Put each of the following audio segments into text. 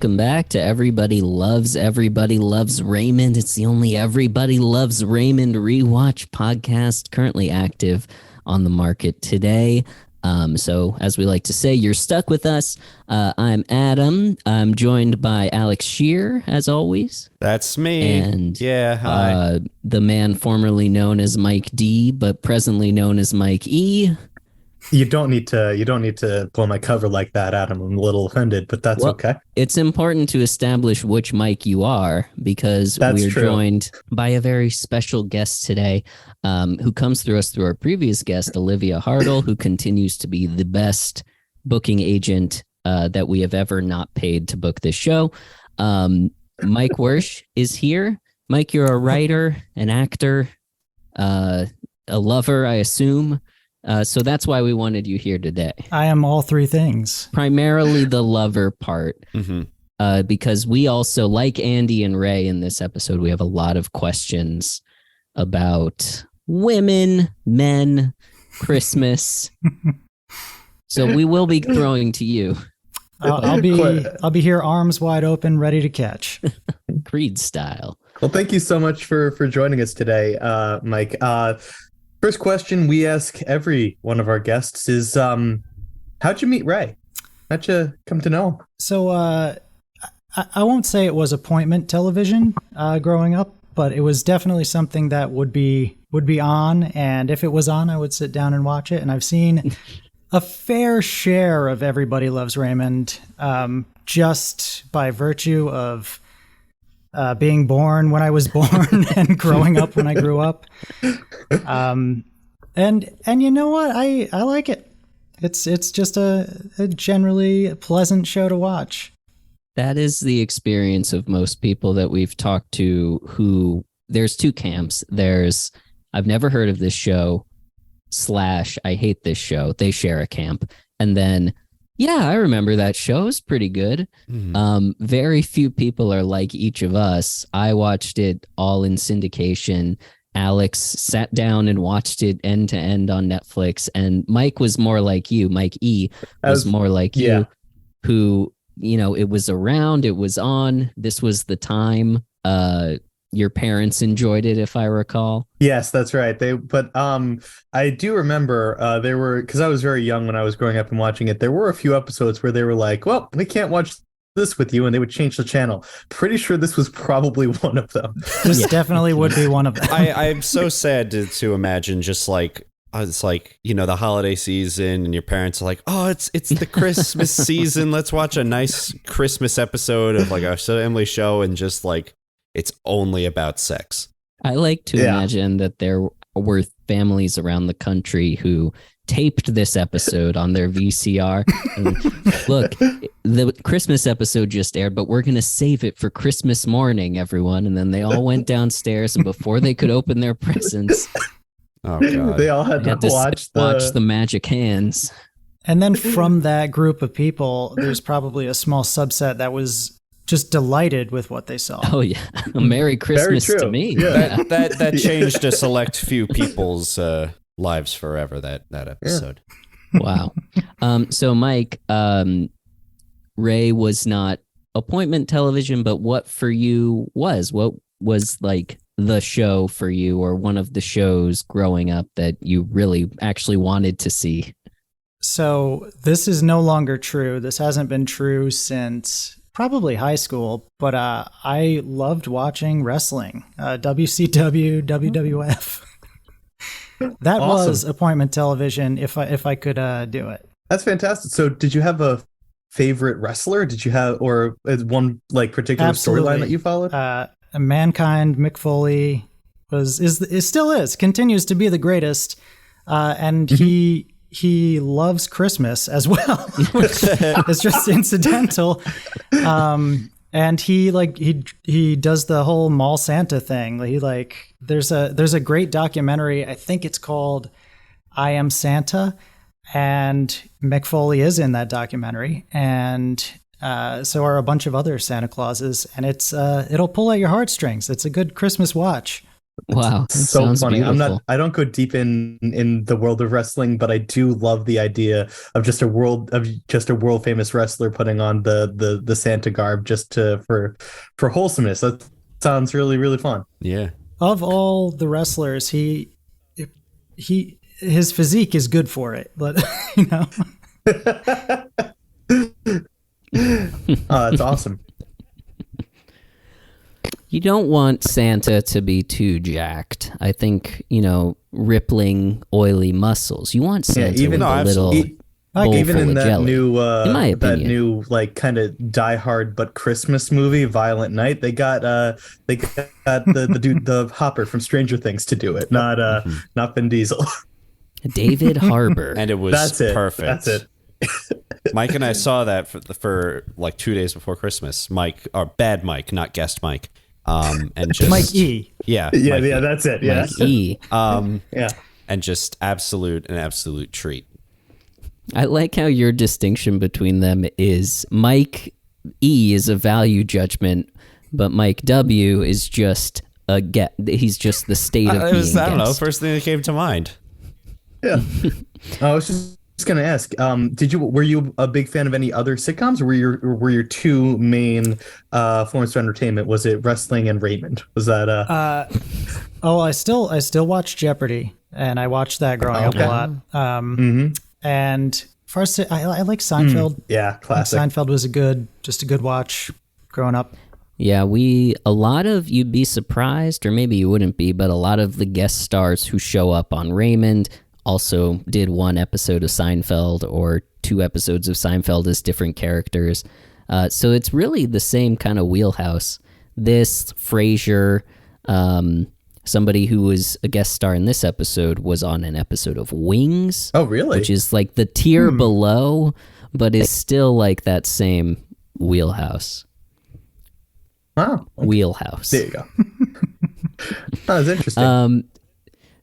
welcome back to Everybody Loves Raymond. It's the only Everybody Loves Raymond rewatch podcast currently active on the market today. So as we like to say, you're stuck with us. I'm Adam. I'm joined by Alex Shear, as always. That's me. And hi. The man formerly known as Mike D, but presently known as Mike E. You don't need to blow my cover like that, Adam. I'm a little offended, but that's okay. It's important to establish which Mike you are because we're joined by a very special guest today who comes through us through our previous guest, Olivia Hartle, who continues to be the best booking agent that we have ever not paid to book this show. Mike Wersch is here. Mike, you're a writer, an actor, a lover, I assume. So that's why we wanted you here today. I am all three things. Primarily the lover part, because we also, like Andy and Ray in this episode, we have a lot of questions about women, men, Christmas. So we will be throwing to you. I'll be here, arms wide open, ready to catch. Creed style. Well, thank you so much for joining us today, Mike. First question we ask every one of our guests is, how'd you meet Ray? How'd you come to know him? So I won't say it was appointment television growing up, but it was definitely something that would be on. And if it was on, I would sit down and watch it. And I've seen a fair share of Everybody Loves Raymond just by virtue of being born when I was born and growing up when I grew up. And you know what? I like it. It's just a generally pleasant show to watch. That is the experience of most people that we've talked to who there's two camps. There's I've never heard of this show / I hate this show. They share a camp. And then yeah, I remember that show. It was pretty good. Very few people are like each of us. I watched it all in syndication. Alex sat down and watched it end to end on Netflix. And Mike was more like you. Mike E was more like you, who, you know, it was around, it was on. This was the time. Your parents enjoyed it, if I recall. Yes, that's right. I do remember there were, because I was very young when I was growing up and watching it, there were a few episodes where they were like, well, we can't watch this with you, and they would change the channel. Pretty sure this was probably one of them. This definitely would be one of them. I'm so sad to imagine just like, it's like, you know, the holiday season and your parents are like, oh, it's the Christmas season. Let's watch a nice Christmas episode of like a family show, and just like, it's only about sex. I like to imagine that there were families around the country who taped this episode on their VCR. And, look, the Christmas episode just aired, but we're going to save it for Christmas morning, everyone. And then they all went downstairs, and before they could open their presents, oh God, they all had to watch the magic hands. And then from that group of people, there's probably a small subset that was just delighted with what they saw. Oh yeah, Merry Christmas to me. Yeah. That changed a select few people's lives forever. That episode. Yeah. Wow. So Mike, Ray was not appointment television, but what for you was? What was like the show for you, or one of the shows growing up that you really actually wanted to see? So this is no longer true. This hasn't been true since probably high school, but I loved watching wrestling, WCW, WWF. That awesome. Was appointment television if I could do it. That's fantastic. So did you have a favorite wrestler? Did you have, or one like particular storyline that you followed? Mankind, Mick Foley continues to be the greatest, and he loves Christmas as well. It's just incidental. And he does the whole mall Santa thing. There's a great documentary. I think it's called I Am Santa, and Mick Foley is in that documentary. And so are a bunch of other Santa Clauses, and it'll pull at your heartstrings. It's a good Christmas watch. Wow, So sounds funny. beautiful. I don't go deep in the world of wrestling, but I do love the idea of just a world famous wrestler putting on the Santa garb just for wholesomeness. That sounds really, really fun. Yeah. Of all the wrestlers, his physique is good for it, but you know. Oh, that's awesome. You don't want Santa to be too jacked. I think, rippling, oily muscles. You want Santa even- with No, a little absolutely. bowl Even full in of that jelly. new In my that opinion. new like kind of Die Hard but Christmas movie, Violent Night, they got the dude, the Hopper from Stranger Things, to do it, not Vin Diesel. David Harbour. And it was That's it. perfect. That's it. Mike and I saw that for like 2 days before Christmas. Mike, or bad Mike, not guest Mike. And just Mike E. Yeah. Yeah, Mike yeah, that's it. Yeah, Mike E. yeah. And just an absolute treat. I like how your distinction between them is Mike E is a value judgment, but Mike W is just he's just the state of It was, being I don't know, guest. first thing that came to mind. Yeah. I was just gonna ask, were you a big fan of any other sitcoms, or were your two main forms of entertainment, was it wrestling and Raymond? Was that I still watch Jeopardy, and I watched that growing up a Okay. lot. And first, I like Seinfeld. yeah, classic. Seinfeld was a good watch growing up. Yeah, you'd be surprised, or maybe you wouldn't be, but a lot of the guest stars who show up on Raymond also did one episode of Seinfeld or 2 episodes of Seinfeld as different characters. So it's really the same kind of wheelhouse. This, Frasier, somebody who was a guest star in this episode was on an episode of Wings. Oh, really? Which is like the tier below, but is still like that same wheelhouse. Wow. Wheelhouse. There you go. Oh, that's interesting.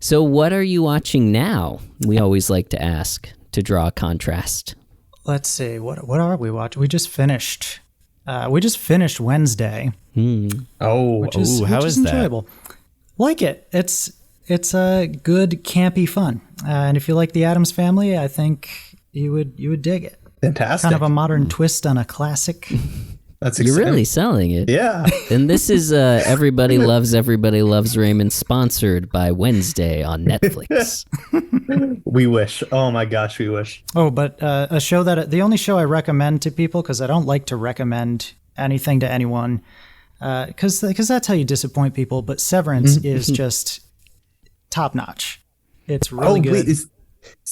So what are you watching now? We always like to ask to draw a contrast. Let's see, what are we watching? We just finished Wednesday, Oh, Ooh, how is that? enjoyable. Like it. It's a good campy fun, and if you like the Addams Family, I think you would dig it. fantastic. Kind of a modern twist on a classic. That's You're exciting. really selling it. Yeah. And this is Everybody Loves Raymond, sponsored by Wednesday on Netflix. We wish. Oh my gosh, we wish. Oh, but a show the only show I recommend to people, because I don't like to recommend anything to anyone, because that's how you disappoint people. But Severance is just top notch. It's really good. Wait, is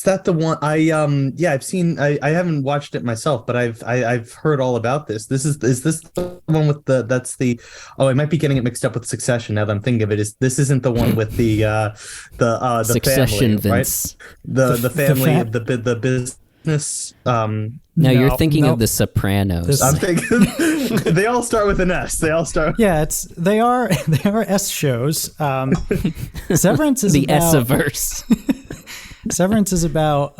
that the one? I've seen. I haven't watched it myself, but I've heard all about this. Is this the one with I might be getting it mixed up with Succession now that I'm thinking of it. Isn't the one with the Succession, family, Vince. right? The family, fam- the business. No, you're thinking of The Sopranos. I'm thinking they all start with an S. They all start. Yeah, they are S shows. Severance is the about, S-averse. Severance is about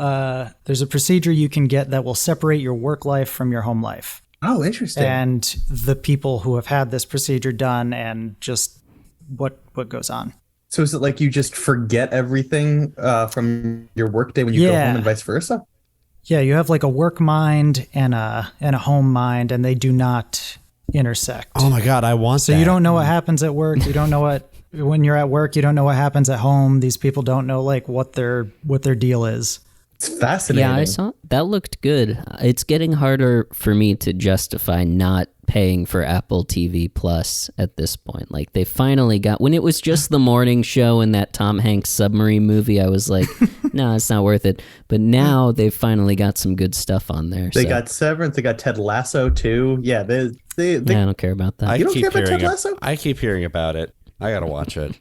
there's a procedure you can get that will separate your work life from your home life, Oh, interesting. and the people who have had this procedure done, and just what goes on. So is it like you just forget everything from your workday when you go Yeah. home, and vice versa? Yeah, you have like a work mind and a home mind, and they do not intersect. Oh my God, I want So that. you don't know what happens at work. You don't know when you're at work. You don't know what happens at home. These people don't know like what their deal is. It's fascinating. Yeah, I saw that looked good. It's getting harder for me to justify not paying for Apple TV Plus at this point. Like they finally got, when it was just the morning show and that Tom Hanks submarine movie, I was like, no, it's not worth it. But now they've finally got some good stuff on there. They so, got Severance. They got Ted Lasso too. Yeah, they I don't care about that. I You don't keep care about hearing Ted Lasso? I keep hearing about it. I gotta watch it.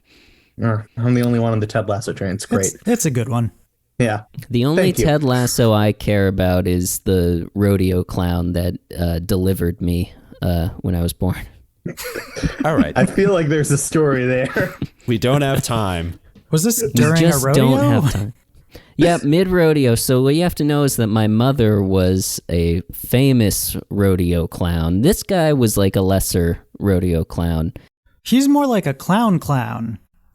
I'm the only one on the Ted Lasso train. It's great. It's a good one. Yeah. The only Thank you. Ted Lasso I care about is the rodeo clown that delivered me when I was born. All right. I feel like there's a story there. We don't have time. Was this We during a just rodeo? don't have time. Yeah, mid rodeo. So what you have to know is that my mother was a famous rodeo clown. This guy was like a lesser rodeo clown. He's more like a clown.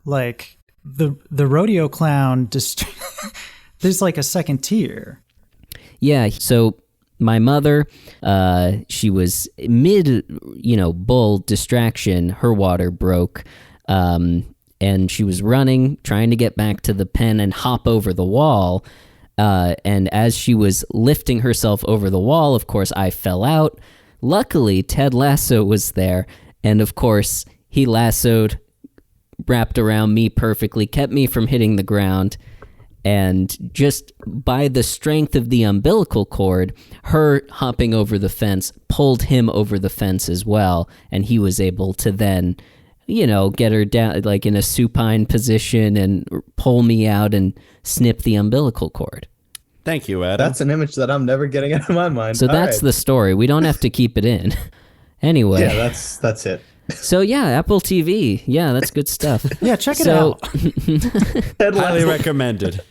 Like the rodeo clown just there's like a second tier. Yeah, so my mother, she was mid, bull distraction. Her water broke, and she was running, trying to get back to the pen and hop over the wall. And as she was lifting herself over the wall, of course, I fell out. Luckily, Ted Lasso was there, and of course, he lassoed, wrapped around me perfectly, kept me from hitting the ground. And just by the strength of the umbilical cord, her hopping over the fence pulled him over the fence as well. And he was able to then, get her down like in a supine position and pull me out and snip the umbilical cord. Thank you, Adam. That's an image that I'm never getting out of my mind. So that's the story. We don't have to keep it in. Anyway. Yeah, that's it. So yeah, Apple TV. Yeah, that's good stuff. Yeah, check it out. Highly recommended.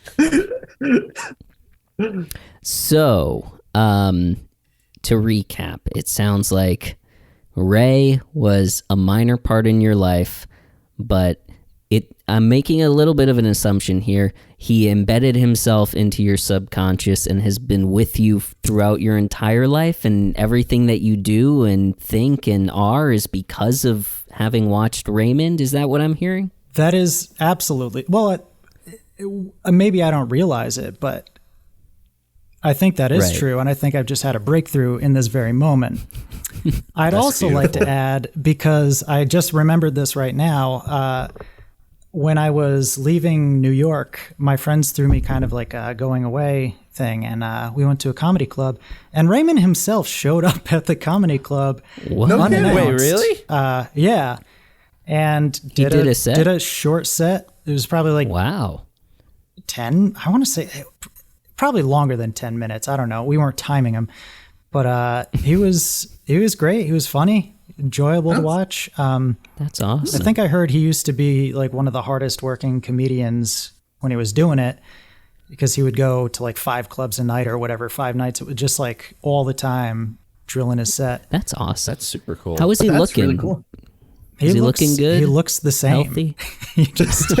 So, to recap, it sounds like Ray was a minor part in your life, but I'm making a little bit of an assumption here. He embedded himself into your subconscious and has been with you throughout your entire life, and everything that you do and think and are is because of having watched Raymond. Is that what I'm hearing? That is absolutely. Well, maybe I don't realize it, but I think that is true, and I think I've just had a breakthrough in this very moment. I'd also like to add, because I just remembered this right now, when I was leaving New York, my friends threw me kind of like a going away thing, and we went to a comedy club, and Raymond himself showed up at the comedy club. What? Unannounced. Wait, really? Yeah. And did a set? Did a short set. It was probably like Wow. 10, I want to say probably longer than 10 minutes. I don't know. We weren't timing him, but he was great. He was funny, enjoyable to watch. That's awesome. I think I heard he used to be like one of the hardest working comedians when he was doing it, because he would go to like 5 clubs a night or whatever, 5 nights. It was just like all the time drilling his set. That's awesome. That's super cool. How is he looking? Really cool. Is he looking good? He looks the same. Healthy? He just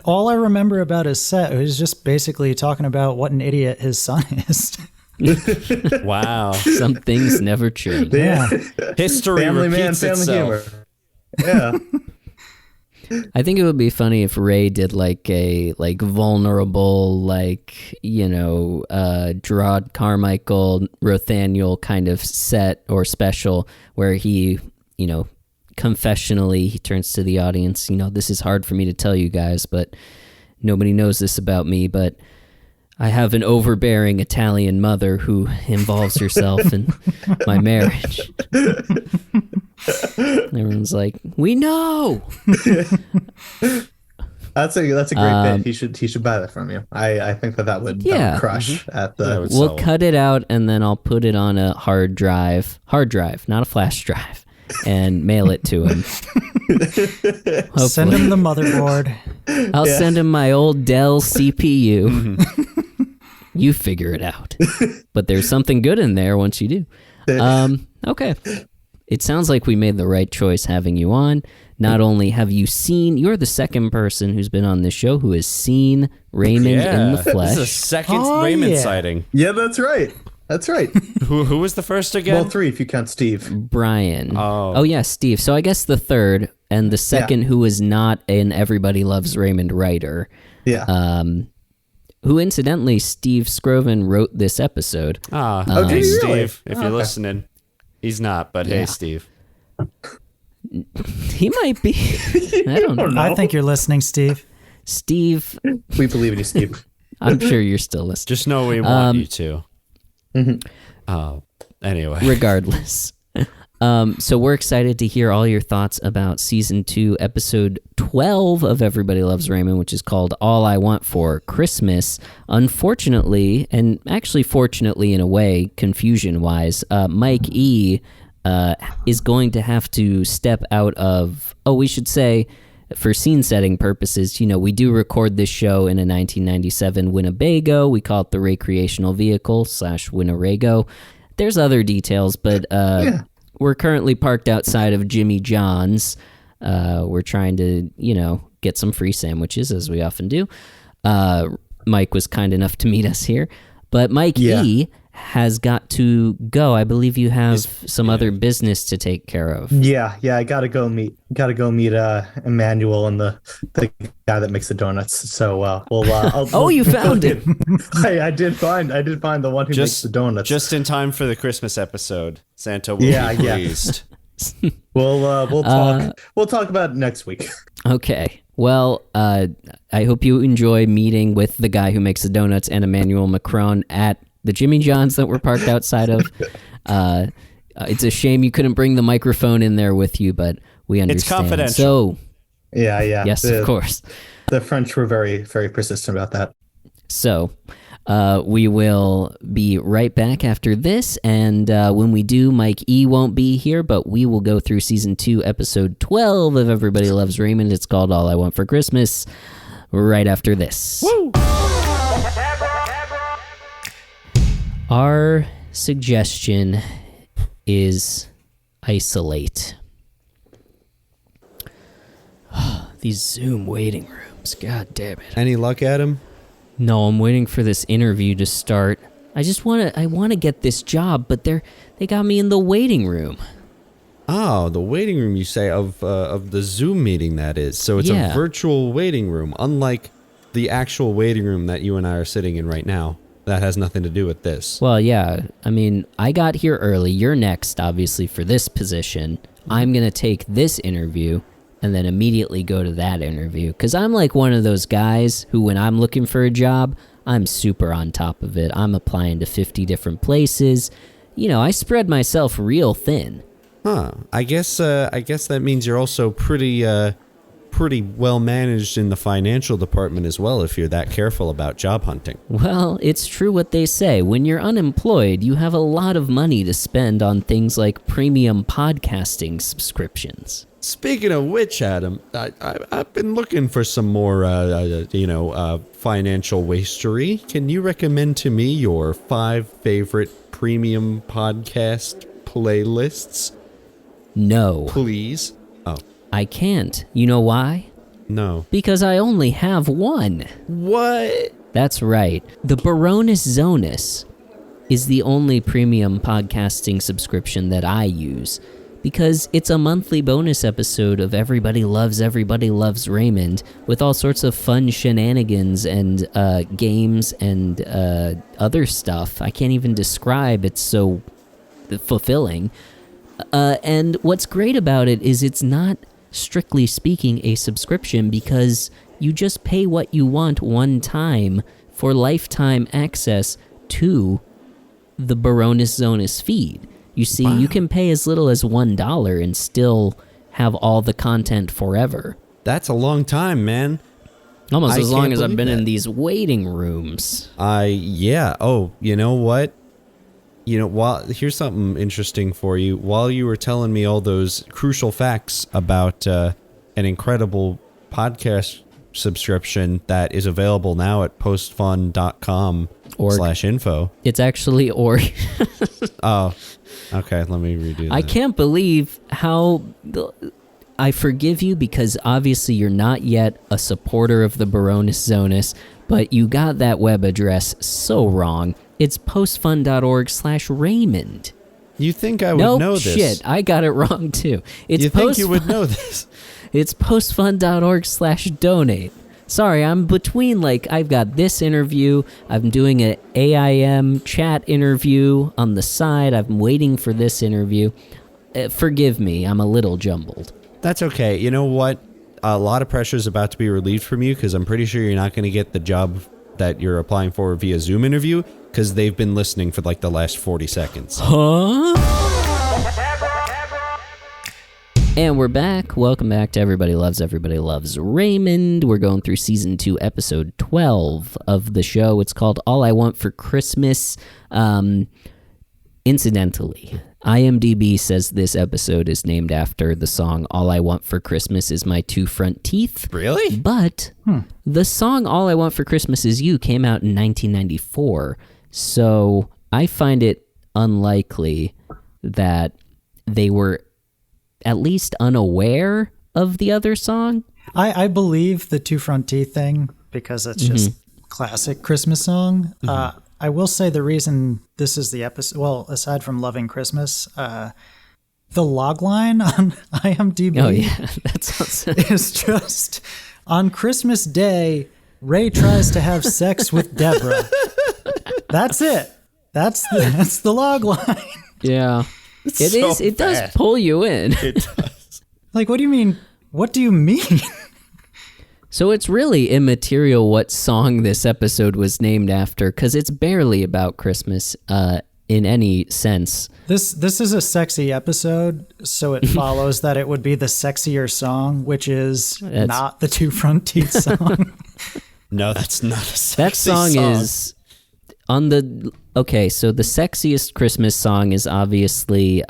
all I remember about his set was just basically talking about what an idiot his son is. Wow. Some things never change. Yeah. History Family man, repeats family itself. humor. Yeah. I think it would be funny if Ray did like a vulnerable, Gerard Carmichael, Rothaniel kind of set or special where he, confessionally he turns to the audience, this is hard for me to tell you guys, but nobody knows this about me, but I have an overbearing Italian mother who involves herself in my marriage. Everyone's like, we know. That's a great bit. He should buy that from you. I think that would crush at the. We'll cut it out and then I'll put it on a hard drive, not a flash drive, and mail it to him. Send him the motherboard. I'll send him my old Dell CPU. You figure it out. But there's something good in there once you do. Okay. It sounds like we made the right choice having you on. Not only have you seen, you're the second person who's been on this show who has seen Raymond in the flesh. This is a second Raymond sighting. Yeah, that's right. That's right. Who was the first again? Well, 3 if you count Steve. Brian. Oh, yeah, Steve. So I guess the third and the second who is not an Everybody Loves Raymond writer. Yeah. Who incidentally, Steve Scroven wrote this episode. Hey, Steve, really? If you're listening. He's not, but hey, Steve. He might be. I don't know. I think you're listening, Steve. Steve. We believe in you, Steve. I'm sure you're still listening. Just know we want you to. Anyway. Regardless. So we're excited to hear all your thoughts about season 2, episode 12 of Everybody Loves Raymond, which is called All I Want for Christmas. Unfortunately, and actually fortunately in a way, confusion-wise, Mike E. Is going to have to step out of... Oh, we should say, for scene-setting purposes, we do record this show in a 1997 Winnebago. We call it the Recreational Vehicle / Winnebago. There's other details, but... We're currently parked outside of Jimmy John's. We're trying to, get some free sandwiches, as we often do. Mike was kind enough to meet us here. But Mike E has got to go. I believe you have some other business to take care of. Yeah, I gotta go meet Emmanuel and the guy that makes the donuts. So you found him. I did find the one who makes the donuts just in time for the Christmas episode. Santa will be pleased. We'll talk about it next week. Okay. Well, I hope you enjoy meeting with the guy who makes the donuts and Emmanuel Macron at the Jimmy John's that we're parked outside of. It's a shame you couldn't bring the microphone in there with you, but we understand. It's confidential. So, yeah. Yes, of course. The French were very, very persistent about that. So, we will be right back after this, and when we do, Mike E won't be here, but we will go through Season 2, Episode 12 of Everybody Loves Raymond. It's called All I Want for Christmas, right after this. Woo! Our suggestion is isolate. These Zoom waiting rooms, god damn it. Any luck, Adam? No, I'm waiting for this interview to start. I want to get this job, but they got me in the waiting room. Oh, the waiting room, you say, of the Zoom meeting, that is. So it's a virtual waiting room, unlike the actual waiting room that you and I are sitting in right now. That has nothing to do with this. Well, yeah. I mean, I got here early. You're next, obviously, for this position. I'm going to take this interview and then immediately go to that interview. Because I'm like one of those guys who, when I'm looking for a job, I'm super on top of it. I'm applying to 50 different places. You know, I spread myself real thin. Huh. I guess that means you're also pretty well managed in the financial department as well, if you're that careful about job hunting. Well, it's true what they say. When you're unemployed, you have a lot of money to spend on things like premium podcasting subscriptions. Speaking of which, Adam, I've been looking for some more, financial wastery. Can you recommend to me your 5 favorite premium podcast playlists? No. Please? Oh. I can't. You know why? No. Because I only have one. What? That's right. The Baroness Zonus is the only premium podcasting subscription that I use, because it's a monthly bonus episode of Everybody Loves Raymond, with all sorts of fun shenanigans and games and other stuff. I can't even describe. It's so fulfilling. And what's great about it is it's not, strictly speaking, a subscription, because you just pay what you want one time for lifetime access to the Baroness Zonus feed. You see, You can pay as little as $1 and still have all the content forever. That's a long time, man. Almost as long as I've been in these waiting rooms. Yeah. Oh, you know what? Here's something interesting for you. While you were telling me all those crucial facts about an incredible podcast subscription that is available now at postfund.com/info. It's actually org. Oh, okay. Let me redo that. I can't believe how... I forgive you, because obviously you're not yet a supporter of the Baroness Zonus, but you got that web address so wrong. It's postfund.org/Raymond. You think I would know this? Shit, I got it wrong too. You think you would know this? It's postfund.org/donate. Sorry, I'm between, I've got this interview, I'm doing an AIM chat interview on the side, I'm waiting for this interview. Forgive me, I'm a little jumbled. That's okay. You know what? A lot of pressure is about to be relieved from you, because I'm pretty sure you're not going to get the job that you're applying for via Zoom interview, because they've been listening for the last 40 seconds. Huh? And we're back. Welcome back to Everybody Loves Raymond. We're going through Season 2, Episode 12 of the show. It's called All I Want for Christmas. Incidentally, IMDb says this episode is named after the song All I Want for Christmas Is My Two Front Teeth. Really? But the song All I Want for Christmas Is You came out in 1994. So I find it unlikely that they were at least unaware of the other song. I believe the two front teeth thing because it's just classic Christmas song. I will say the reason this is the episode, well, aside from loving Christmas, the log line on IMDb is just, on Christmas Day, Ray tries to have sex with Deborah. That's it. That's the log line. Yeah. It does pull you in. It does. Like, what do you mean? What do you mean? So it's really immaterial what song this episode was named after, because it's barely about Christmas in any sense. This is a sexy episode, so it follows that it would be the sexier song, which is not the Two Front Teeth song. No, that's not a sexy that song is on the... Okay, so the sexiest Christmas song is obviously...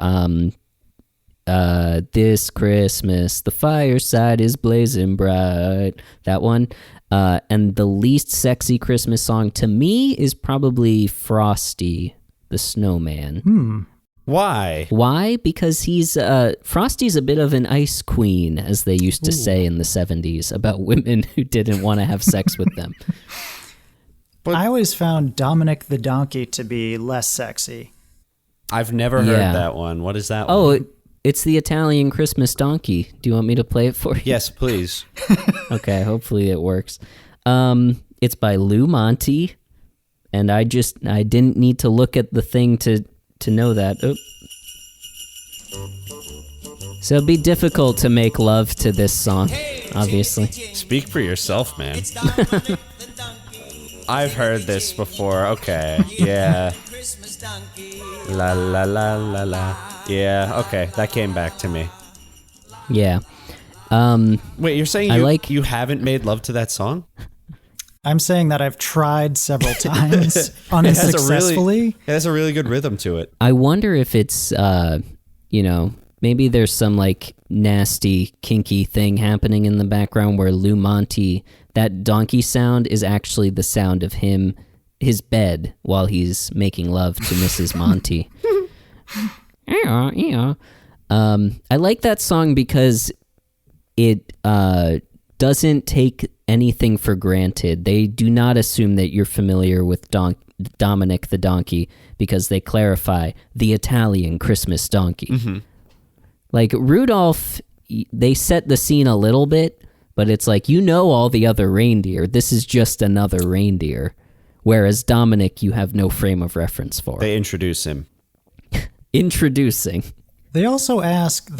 This Christmas, the fireside is blazing bright. That one. And the least sexy Christmas song to me is probably Frosty the Snowman. Why? Why? Because he's Frosty's a bit of an ice queen, as they used to say in the 70s about women who didn't want to have sex with them. But I always found Dominic the Donkey to be less sexy. I've never heard that one. What is that one? Oh, it's the Italian Christmas donkey. Do you want me to play it for you? Yes, please. Okay, hopefully it works. It's by Lou Monte, and I didn't need to look at the thing to know that. Oop. So it'd be difficult to make love to this song, obviously. Speak for yourself, man. I've heard this before. Okay, yeah. La la la la la. Yeah, okay, that came back to me. Yeah. Wait, you're saying you haven't made love to that song? I'm saying that I've tried several times unsuccessfully. It has a really good rhythm to it. I wonder if it's, maybe there's some like nasty, kinky thing happening in the background where Lou Monte, that donkey sound is actually the sound of his bed while he's making love to Mrs. Monte. Yeah. I like that song because it doesn't take anything for granted. They do not assume that you're familiar with Dominic the Donkey because they clarify the Italian Christmas donkey. Mm-hmm. Like Rudolph, they set the scene a little bit, but it's like, all the other reindeer. This is just another reindeer. Whereas Dominic, you have no frame of reference for. They introduce him. Introducing. They also ask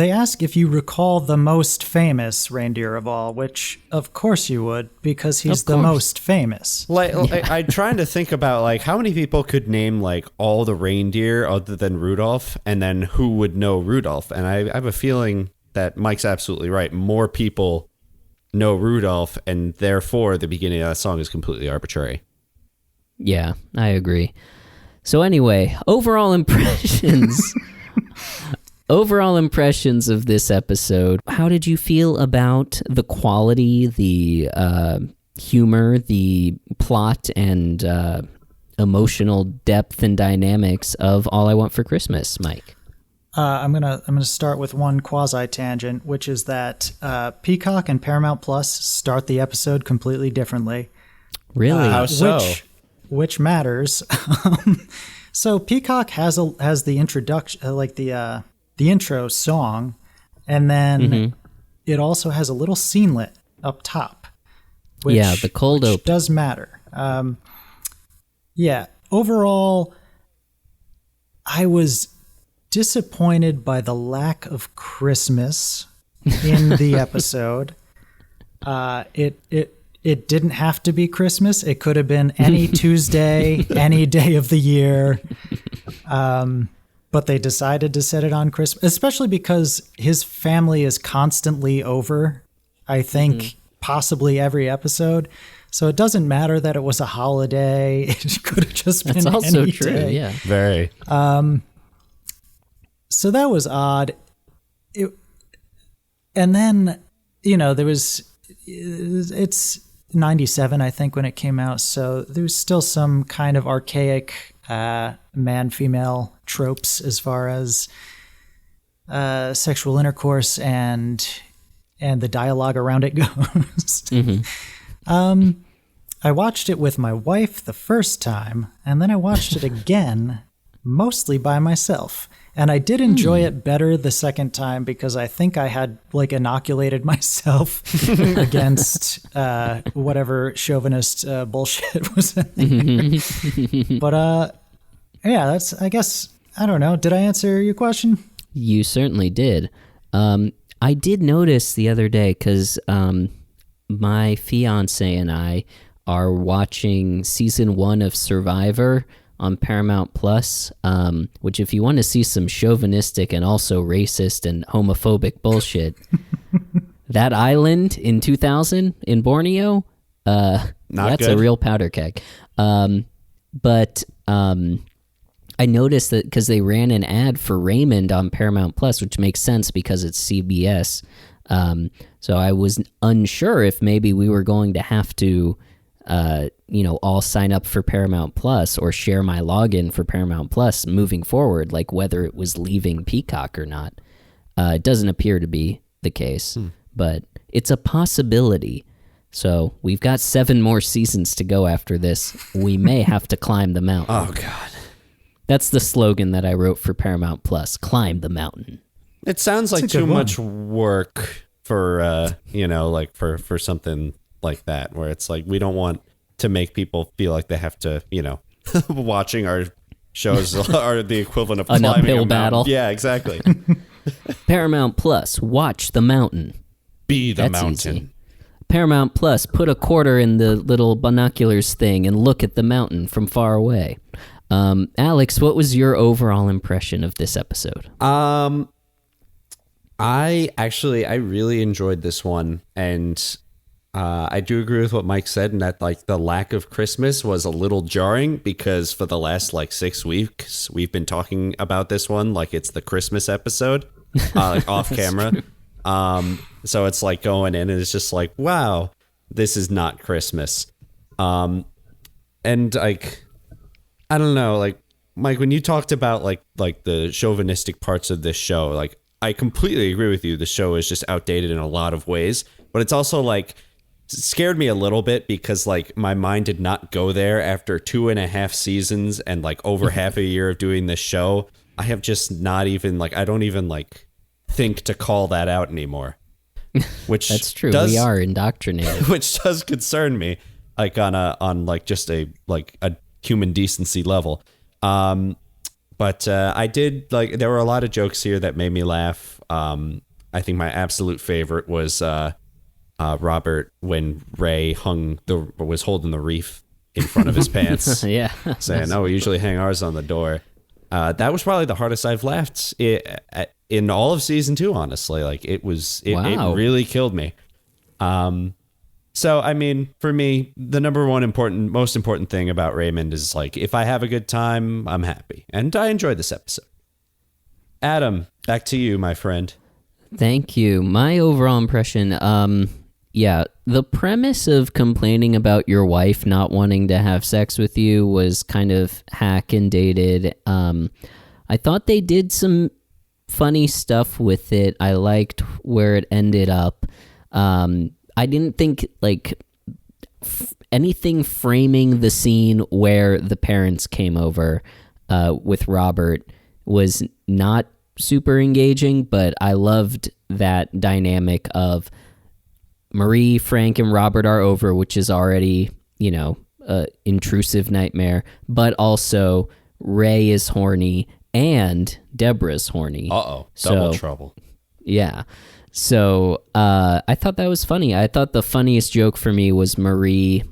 if you recall the most famous reindeer of all, which of course you would, because he's the most famous. I'm trying to think about like how many people could name like all the reindeer other than Rudolph, and then who would know Rudolph. And I have a feeling that Mike's absolutely right. More people know Rudolph, and therefore the beginning of that song is completely arbitrary. Yeah, I agree. So anyway, overall impressions of this episode. How did you feel about the quality, the humor, the plot, and emotional depth and dynamics of All I Want for Christmas, Mike? I'm gonna start with one quasi tangent, which is that Peacock and Paramount Plus start the episode completely differently. Really? How so? Which matters. So Peacock has the introduction, the intro song, and then it also has a little scenelet up top. Which, the cold open does matter. Overall, I was disappointed by the lack of Christmas in the episode. It didn't have to be Christmas. It could have been any Tuesday, any day of the year. But they decided to set it on Christmas, especially because his family is constantly over, I think, possibly every episode. So it doesn't matter that it was a holiday. It could have just been That's also any true, day. yeah. Very. So that was odd. And then, there was... It's 97, I think, when it came out. So there's still some kind of archaic man-female tropes as far as sexual intercourse and and the dialogue around it goes. I watched it with my wife the first time, and then I watched it again, mostly by myself. And I did enjoy it better the second time because I think I had like inoculated myself against whatever chauvinist bullshit was in there. But yeah, that's, I guess, I don't know. Did I answer your question? You certainly did. I did notice the other day because my fiance and I are watching season 1 of Survivor on Paramount Plus, which if you want to see some chauvinistic and also racist and homophobic bullshit, that island in 2000 in Borneo, that's good. a real powder keg. But I noticed that because they ran an ad for Raymond on Paramount Plus, which makes sense because it's CBS. So I was unsure if maybe we were going to have to all sign up for Paramount Plus or share my login for Paramount Plus moving forward, like whether it was leaving Peacock or not. It doesn't appear to be the case, but it's a possibility. So we've got 7 more seasons to go after this. We may have to climb the mountain. Oh, God. That's the slogan that I wrote for Paramount Plus, climb the mountain. It sounds like too much work for, for something like that, where it's like we don't want to make people feel like they have to, watching our shows are the equivalent of an climbing uphill a battle. Yeah, exactly. Paramount Plus, watch the mountain. Be the That's mountain. easy. Paramount Plus, put a quarter in the little binoculars thing and look at the mountain from far away. Alex, what was your overall impression of this episode? I really enjoyed this one, and I do agree with what Mike said in that like the lack of Christmas was a little jarring because for the last like 6 weeks we've been talking about this one like it's the Christmas episode, like off camera. So it's like going in and it's just like, wow, this is not Christmas. And like, I don't know, like Mike, when you talked about like the chauvinistic parts of this show, like I completely agree with you. The show is just outdated in a lot of ways, but it's also like scared me a little bit because like my mind did not go there after 2.5 seasons and like over half a year of doing this show. I have just not even like, I don't even like think to call that out anymore, which That's true. We are indoctrinated. which does concern me like on like just a human decency level. But I did like, there were a lot of jokes here that made me laugh. I think my absolute favorite was Robert when Ray was holding the wreath in front of his pants. Yeah. Saying, "Oh, we usually hang ours on the door." That was probably the hardest I've laughed in all of season 2. Honestly, like it Wow. really killed me. So I mean, for me, the number one most important thing about Raymond is like, if I have a good time, I'm happy, and I enjoyed this episode. Adam, back to you, my friend. Thank you. My overall impression, the premise of complaining about your wife not wanting to have sex with you was kind of hack and dated. I thought they did some funny stuff with it. I liked where it ended up. I didn't think like anything framing the scene where the parents came over with Robert was not super engaging, but I loved that dynamic of Marie, Frank, and Robert are over, which is already, intrusive nightmare, but also Ray is horny and Deborah's horny. Double trouble. Yeah. So I thought that was funny. I thought the funniest joke for me was Marie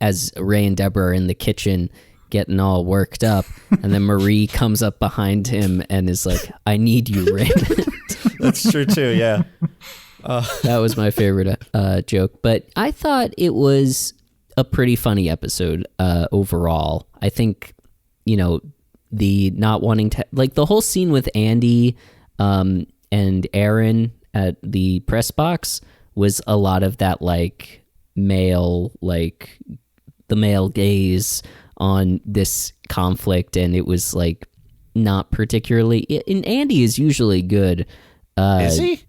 as Ray and Deborah are in the kitchen getting all worked up, and then Marie comes up behind him and is like, "I need you, Raymond." That's true too, yeah. That was my favorite joke. But I thought it was a pretty funny episode overall. I think, the not wanting to, like the whole scene with Andy and Aaron at the press box was a lot of that like the male gaze on this conflict, and it was like not particularly, and Andy is usually good. Is he?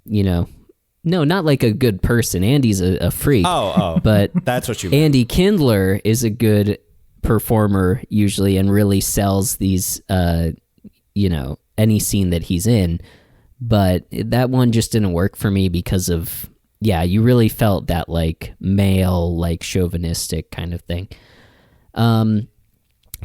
No, not like a good person. Andy's a freak. Oh, but that's what you meant. Andy Kindler is a good performer usually and really sells these, any scene that he's in. But that one just didn't work for me because of, you really felt that like male, like chauvinistic kind of thing.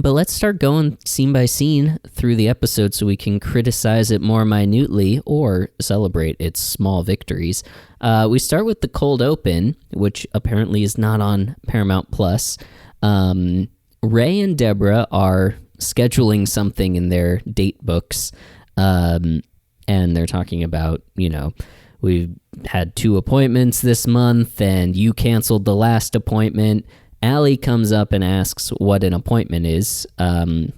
But let's start going scene by scene through the episode so we can criticize it more minutely or celebrate its small victories. We start with the cold open, which apparently is not on Paramount Plus. Ray and Deborah are scheduling something in their date books, and they're talking about, we've had 2 appointments this month, and you canceled the last appointment. Allie comes up and asks what an appointment is, and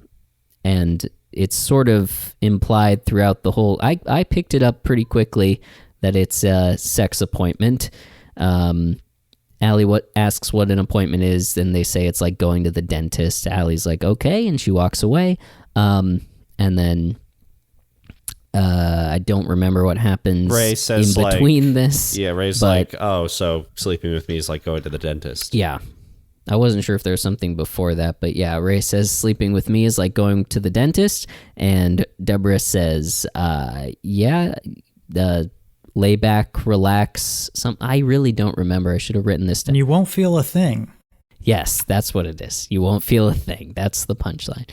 it's sort of implied throughout the whole... I picked it up pretty quickly that it's a sex appointment. Allie asks what an appointment is, and they say it's like going to the dentist. Allie's like, okay, and she walks away. And then I don't remember what happens Ray says in between this. Yeah, Ray's like, oh, so sleeping with me is like going to the dentist. Yeah. I wasn't sure if there was something before that, but yeah, Ray says sleeping with me is like going to the dentist, and Deborah says, lay back, relax. I really don't remember. I should have written this down. And you won't feel a thing. Yes, that's what it is. You won't feel a thing. That's the punchline.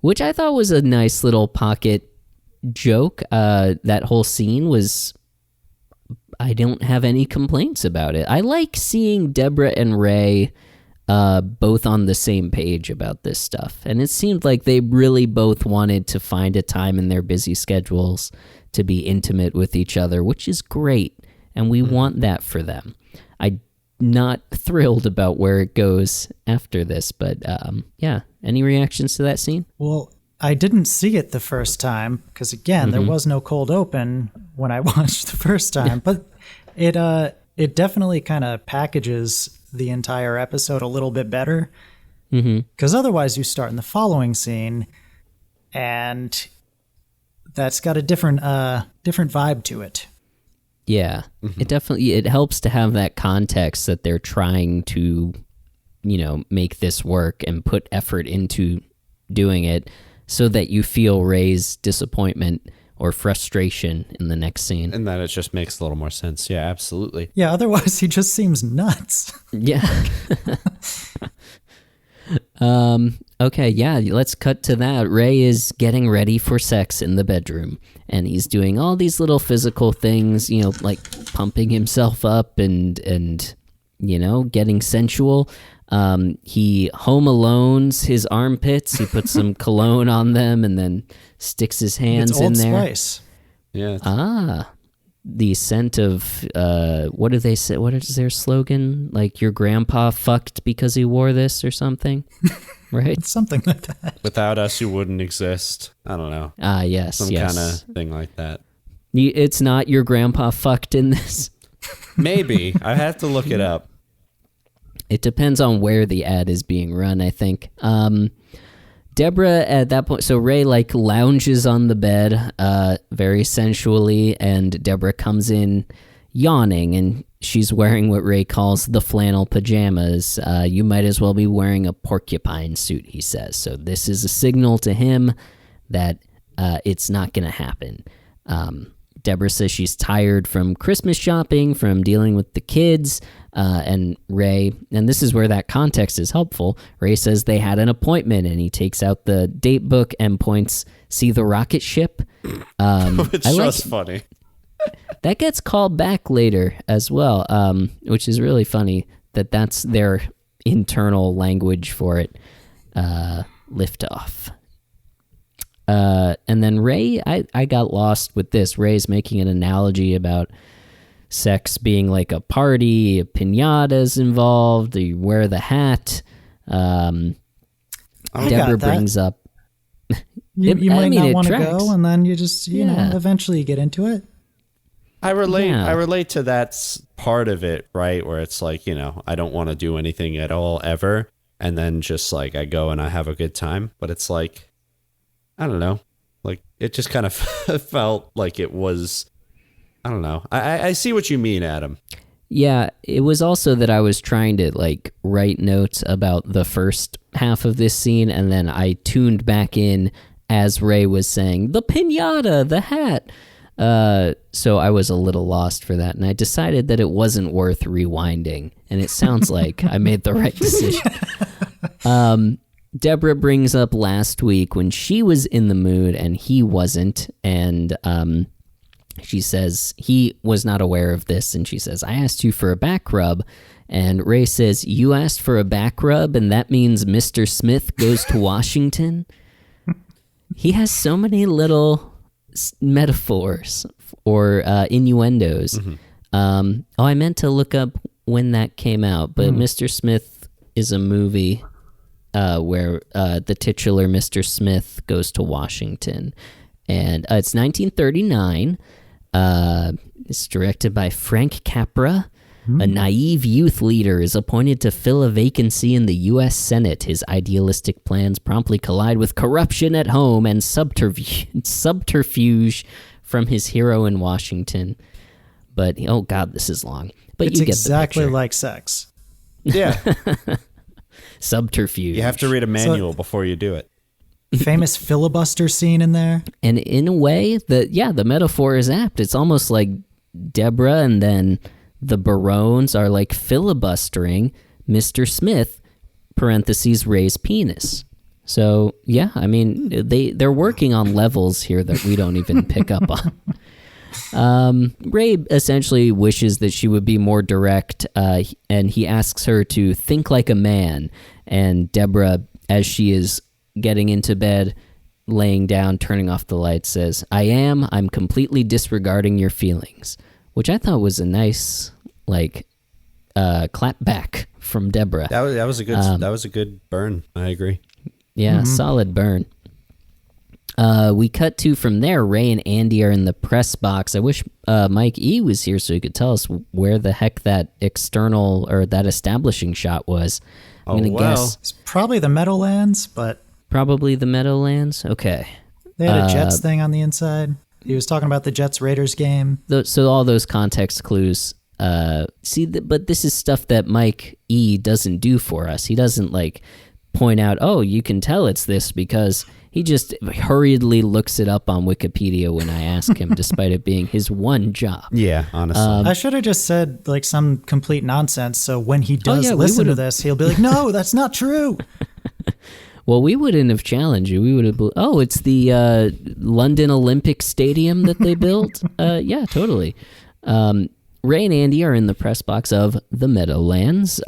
Which I thought was a nice little pocket joke. That whole scene was... I don't have any complaints about it. I like seeing Deborah and Ray both on the same page about this stuff. And it seemed like they really both wanted to find a time in their busy schedules to be intimate with each other, which is great. And we want that for them. I'm not thrilled about where it goes after this, but any reactions to that scene? Well, I didn't see it the first time because, again, there was no cold open when I watched the first time. But it definitely kind of packages the entire episode a little bit better. Because otherwise you start in the following scene, and that's got a different vibe to it. Yeah, it helps to have that context that they're trying to, make this work and put effort into doing it, so that you feel Ray's disappointment or frustration in the next scene. And that it just makes a little more sense. Yeah, absolutely. Yeah, otherwise he just seems nuts. Yeah. Okay, yeah, let's cut to that. Ray is getting ready for sex in the bedroom, and he's doing all these little physical things, like pumping himself up and getting sensual. He home alones his armpits. He puts some cologne on them and then sticks his hands it's in Old there. Spice. Yeah. The scent of what do they say? What is their slogan? Like your grandpa fucked because he wore this or something, right? Something like that. Without us, you wouldn't exist. I don't know. Yes, Some kind of thing like that. It's not your grandpa fucked in this. Maybe. I have to look it up. It depends on where the ad is being run, I think. Deborah, at that point, so Ray lounges on the bed very sensually, and Deborah comes in yawning, and she's wearing what Ray calls the flannel pajamas. You might as well be wearing a porcupine suit, he says. So this is a signal to him that it's not going to happen. Deborah says she's tired from Christmas shopping, from dealing with the kids, and Ray, and this is where that context is helpful, Ray says they had an appointment, and he takes out the date book and points, see the rocket ship? It's just funny. That gets called back later as well, which is really funny that's their internal language for it, liftoff. And then Ray, I got lost with this. Ray's making an analogy about sex being like a party, a piñata's involved, you wear the hat. Deborah brings up... You might not want to go, and then you just, eventually you get into it. I relate to that part of it, right? Where it's like, I don't want to do anything at all ever. And then just I go and I have a good time. But it's like, I don't know. It just kind of felt like it was, I don't know. I see what you mean, Adam. Yeah, it was also that I was trying to like write notes about the first half of this scene, and then I tuned back in as Ray was saying, the piñata, the hat. So I was a little lost for that, and I decided that it wasn't worth rewinding, and it sounds like I made the right decision. Deborah brings up last week when she was in the mood and he wasn't, and she says he was not aware of this, and she says, I asked you for a back rub, and Ray says, you asked for a back rub, and that means Mr. Smith goes to Washington? He has so many little metaphors or innuendos. Mm-hmm. I meant to look up when that came out, but Mr. Smith is a movie where the titular Mr. Smith goes to Washington, and it's 1939. It's directed by Frank Capra. A naive youth leader is appointed to fill a vacancy in the U.S. Senate. His idealistic plans promptly collide with corruption at home and subterfuge from his hero in Washington. But, oh God, this is long. But it's you get exactly the picture. like sex. Yeah. Subterfuge. You have to read a manual before you do it. Famous filibuster scene in there. And in a way, the metaphor is apt. It's almost like Deborah and then the Barones are like filibustering Mr. Smith, parentheses, Ray's penis. So, yeah, I mean, they're working on levels here that we don't even pick up on. Ray essentially wishes that she would be more direct, and he asks her to think like a man. And Deborah, as she is getting into bed, laying down, turning off the lights, says, I'm completely disregarding your feelings, which I thought was a nice, clap back from Deborah. That was a good burn. I agree. Yeah, solid burn. We cut to from there. Ray and Andy are in the press box. I wish Mike E was here so he could tell us where the heck that external or that establishing shot was. I'm gonna guess It's probably the Meadowlands, but probably the Meadowlands. Okay. They had a Jets thing on the inside. He was talking about the Jets-Raiders game. So all those context clues. But this is stuff that Mike E doesn't do for us. He doesn't point out, oh, you can tell it's this, because he just hurriedly looks it up on Wikipedia when I ask him, despite it being his one job. Yeah, honestly. I should have just said some complete nonsense, so when he does listen to this, he'll be like, no, that's not true. Well, we wouldn't have challenged you. We would have, it's the London Olympic Stadium that they built? Yeah, totally. Ray and Andy are in the press box of the Meadowlands,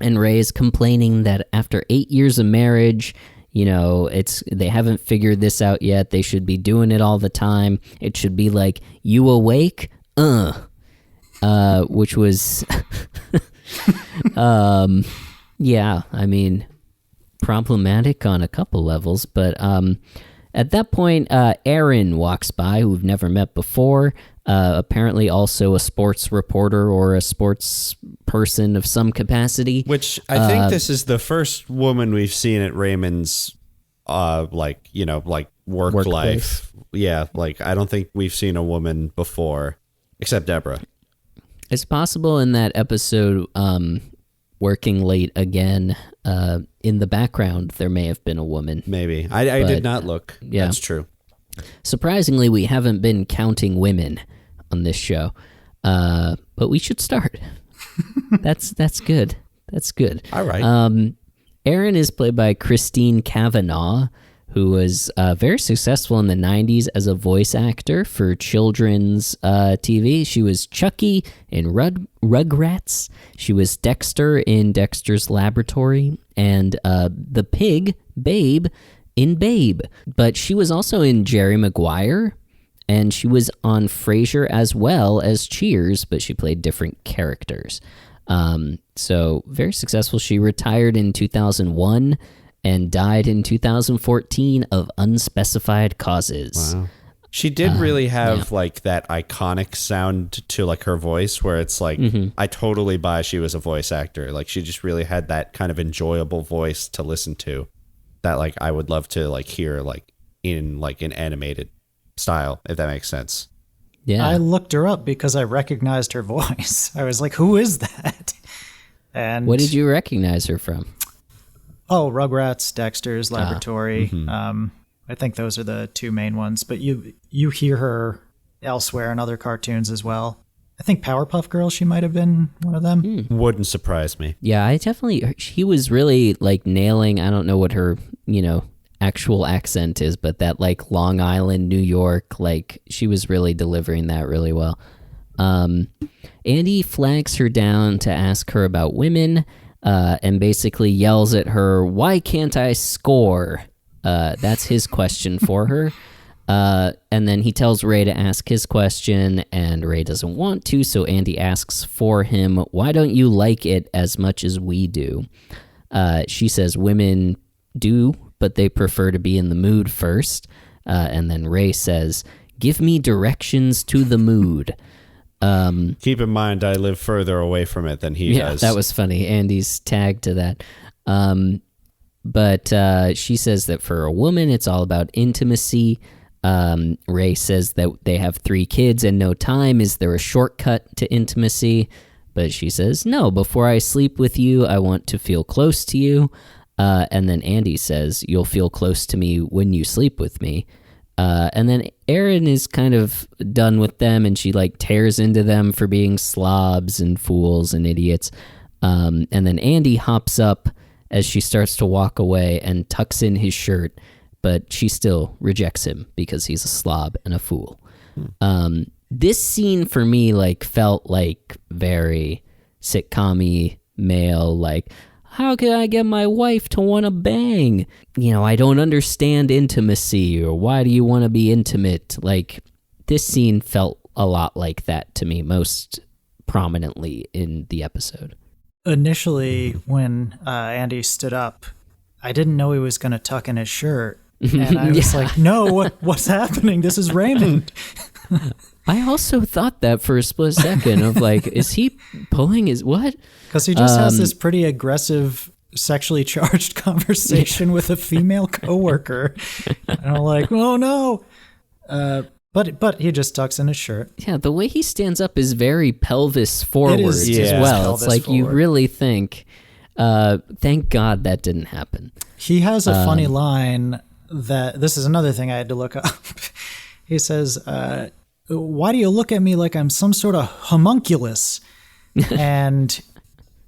and Ray is complaining that after 8 years of marriage, they haven't figured this out yet. They should be doing it all the time. It should be like, you awake? Which was, yeah, I mean, problematic on a couple levels, but at that point, Aaron walks by, who we've never met before, apparently also a sports reporter or a sports person of some capacity. Which I think this is the first woman we've seen at Raymond's, work life. Yeah, I don't think we've seen a woman before, except Deborah. It's possible in that episode, working late again, in the background, there may have been a woman. Maybe. I did not look. Yeah. That's true. Surprisingly, we haven't been counting women on this show, but we should start. That's good. That's good. All right. Erin is played by Christine Cavanaugh, who was very successful in the 90s as a voice actor for children's TV. She was Chucky in Rugrats. She was Dexter in Dexter's Laboratory, and the pig, Babe, in Babe. But she was also in Jerry Maguire, and she was on Frasier as well as Cheers, but she played different characters. So very successful. She retired in 2001 and died in 2014 of unspecified causes. Wow. She did really have that iconic sound to her voice, where it's I totally buy she was a voice actor. She just really had that kind of enjoyable voice to listen to that I would love to hear in an animated style, if that makes sense. Yeah. I looked her up because I recognized her voice. I was like, who is that? And What did you recognize her from? Oh, Rugrats, Dexter's Laboratory. I think those are the two main ones. But you hear her elsewhere in other cartoons as well. I think Powerpuff Girls, she might have been one of them. Wouldn't surprise me. Yeah, I definitely, he was really like nailing, I don't know what her, actual accent is, but that like Long Island, New York, like she was really delivering that really well. Andy flags her down to ask her about women, and basically yells at her, "Why can't I score?" That's his question for her. And then he tells Ray to ask his question, and Ray doesn't want to, so Andy asks for him, "Why don't you like it as much as we do?" She says women do, but they prefer to be in the mood first. And then Ray says, "Give me directions to the mood." Keep in mind, I live further away from it than he does. That was funny. Andy's tag to that. But she says that for a woman, it's all about intimacy. Ray says that they have 3 kids and no time. Is there a shortcut to intimacy? But she says, no, before I sleep with you, I want to feel close to you. And then Andy says, you'll feel close to me when you sleep with me. And then Erin is kind of done with them, and she like tears into them for being slobs and fools and idiots. And then Andy hops up as she starts to walk away and tucks in his shirt, but she still rejects him because he's a slob and a fool. This scene for me like felt like very sitcom-y male, like, how can I get my wife to want to bang? I don't understand intimacy, or why do you want to be intimate? Like, this scene felt a lot like that to me, most prominently in the episode. Initially, when Andy stood up, I didn't know he was going to tuck in his shirt. And I was like, no, what's happening? This is Raymond. I also thought that for a split second of like, is he pulling his what? Because he just has this pretty aggressive, sexually charged conversation with a female coworker. And I'm like, oh no. But he just tucks in his shirt. Yeah, the way he stands up is very pelvis forward as well. It's like you really think, thank God that didn't happen. He has a funny line that, this is another thing I had to look up. He says, why do you look at me like I'm some sort of homunculus? And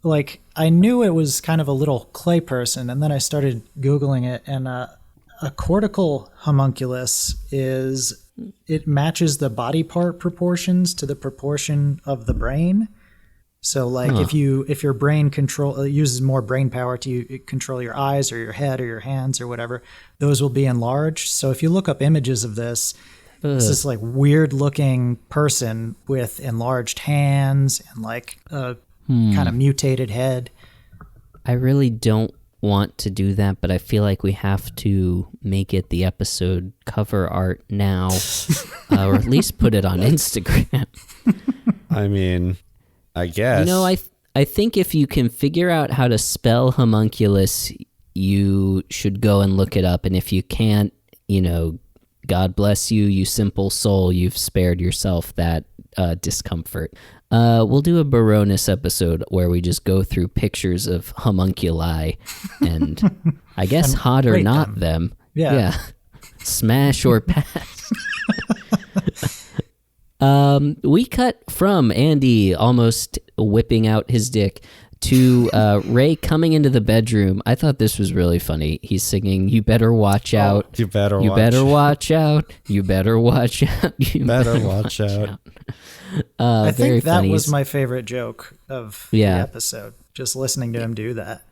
like, I knew it was kind of a little clay person, and then I started Googling it, and a cortical homunculus it matches the body part proportions to the proportion of the brain. So like if your brain uses more brain power to control your eyes or your head or your hands or whatever, those will be enlarged. So if you look up images of this is like weird looking person with enlarged hands and like a kind of mutated head. I really don't want to do that, but I feel like we have to make it the episode cover art now, or at least put it on Instagram. I mean, I guess. I think if you can figure out how to spell homunculus, you should go and look it up. And if you can't, God bless you, you simple soul. You've spared yourself that discomfort. We'll do a Baroness episode where we just go through pictures of homunculi and I guess hot or not them. Yeah. Smash or pass. We cut from Andy almost whipping out his dick to Ray coming into the bedroom. I thought this was really funny. He's singing, "You better watch out. You better watch out. You better watch out. You better watch out." I think that funny. was my favorite joke of the episode, just listening to him do that.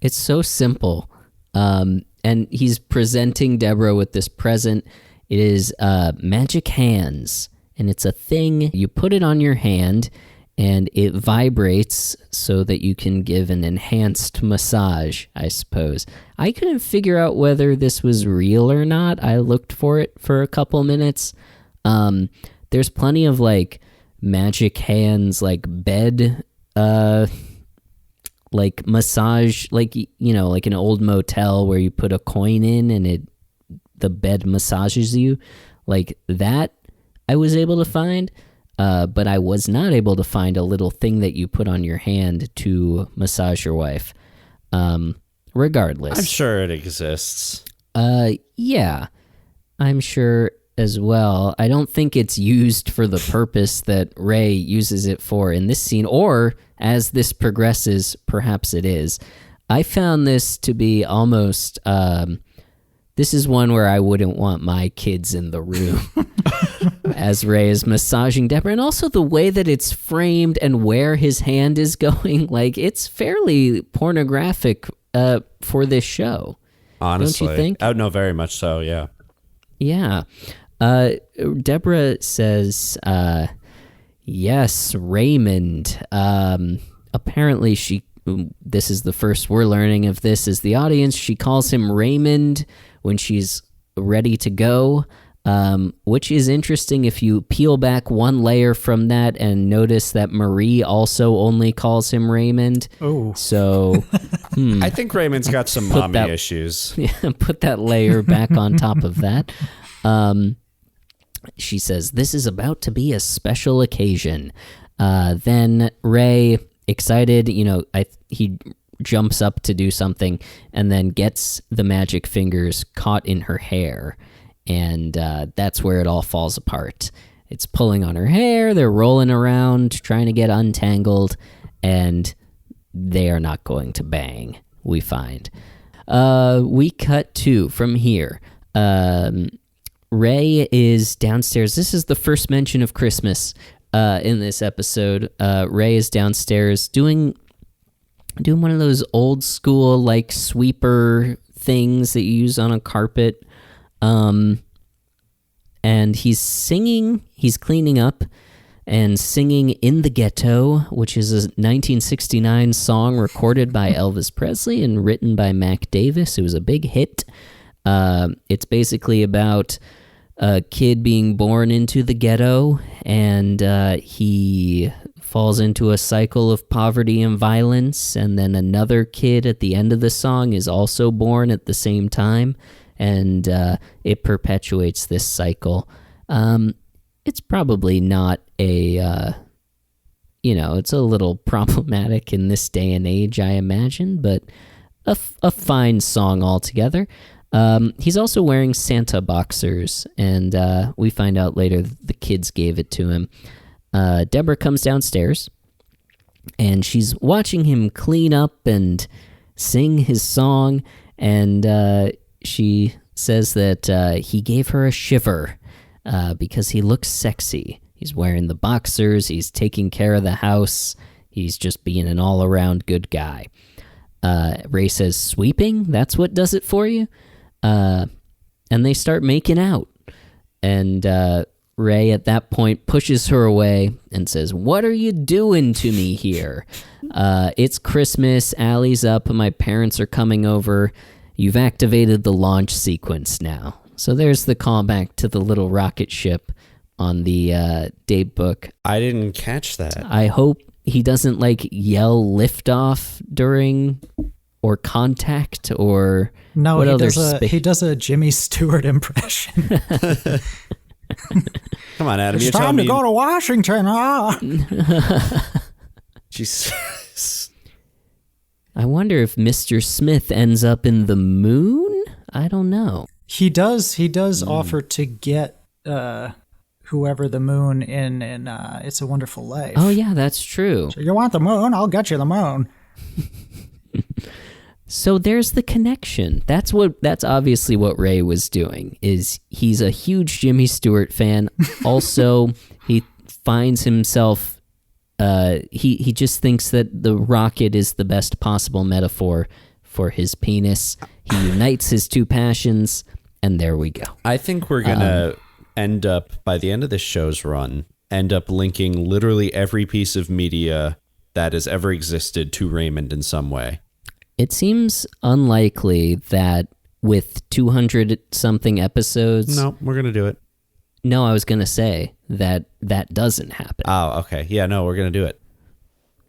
It's so simple. And he's presenting Deborah with this present. It is magic hands, and it's a thing. You put it on your hand, and it vibrates so that you can give an enhanced massage, I suppose. I couldn't figure out whether this was real or not. I looked for it for a couple minutes. There's plenty of like magic hands, like bed, like massage, like, like an old motel where you put a coin in and the bed massages you, like that. I was able to find, but I was not able to find a little thing that you put on your hand to massage your wife. Regardless. I'm sure it exists. Yeah, I'm sure as well. I don't think it's used for the purpose that Ray uses it for in this scene, or as this progresses, perhaps it is. I found this to be almost, this is one where I wouldn't want my kids in the room as Ray is massaging Deborah. And also the way that it's framed and where his hand is going, like it's fairly pornographic for this show. Honestly. Don't you think? Oh, no, very much so, yeah. Yeah. Deborah says, yes, Raymond. Apparently this is the first we're learning of this as the audience. She calls him Raymond when she's ready to go, which is interesting if you peel back one layer from that and notice that Marie also only calls him Raymond. Oh. So I think Raymond's got some mommy issues. Yeah, put that layer back on top of that. She says, this is about to be a special occasion. Then Ray, excited, he jumps up to do something and then gets the magic fingers caught in her hair. And that's where it all falls apart. It's pulling on her hair. They're rolling around, trying to get untangled. And they are not going to bang, we find. We cut to, from here, Ray is downstairs. This is the first mention of Christmas in this episode. Ray is downstairs doing one of those old school like sweeper things that you use on a carpet. And he's singing, he's cleaning up and singing In the Ghetto, which is a 1969 song recorded by Elvis Presley and written by Mac Davis. It was a big hit. It's basically about a kid being born into the ghetto, and he falls into a cycle of poverty and violence, and then another kid at the end of the song is also born at the same time, and it perpetuates this cycle. It's probably not a, it's a little problematic in this day and age, I imagine, but a fine song altogether. He's also wearing Santa boxers, and we find out later the kids gave it to him. Deborah comes downstairs, and she's watching him clean up and sing his song, and she says that he gave her a shiver because he looks sexy. He's wearing the boxers, he's taking care of the house, he's just being an all-around good guy. Ray says, sweeping? That's what does it for you? And they start making out. And Ray at that point pushes her away and says, what are you doing to me here? It's Christmas, Allie's up, my parents are coming over. You've activated the launch sequence now. So there's the callback to the little rocket ship on the date book. I didn't catch that. I hope he doesn't yell liftoff during or contact or no. What He does a Jimmy Stewart impression. Come on, Adam. It's time to go to Washington. Jesus. I wonder if Mr. Smith ends up in the moon. I don't know. He does offer to get whoever the moon in It's a Wonderful Life. Oh yeah, that's true. So you want the moon? I'll get you the moon. So there's the connection. That's obviously what Ray was doing. Is he's a huge Jimmy Stewart fan. Also, he finds himself. He just thinks that the rocket is the best possible metaphor for his penis. He unites his two passions, and there we go. I think we're gonna end up, by the end of this show's run, linking literally every piece of media that has ever existed to Raymond in some way. It seems unlikely that with 200-something episodes... No, we're going to do it. No, I was going to say that doesn't happen. Oh, okay. Yeah, no, we're going to do it.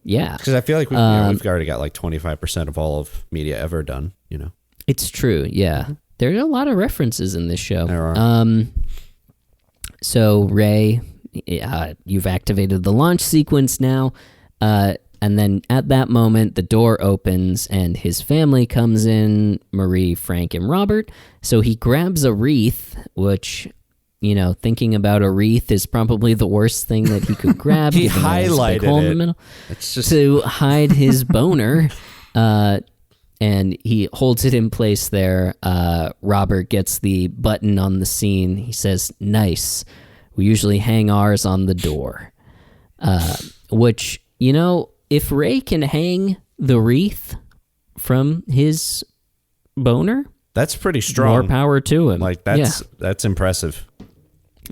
Yeah. Because I feel like we've already got 25% of all of media ever done, It's true, yeah. There are a lot of references in this show. There are. So Ray, you've activated the launch sequence now. And then at that moment, the door opens and his family comes in, Marie, Frank, and Robert. So he grabs a wreath, which, thinking about a wreath is probably the worst thing that he could grab. He given that it's a big highlighted hole in it. the middle, It's just to hide his boner. And he holds it in place there. Robert gets the button on the scene. He says, "Nice. We usually hang ours on the door." Which, if Ray can hang the wreath from his boner, that's pretty strong. more power to him. Like that's impressive.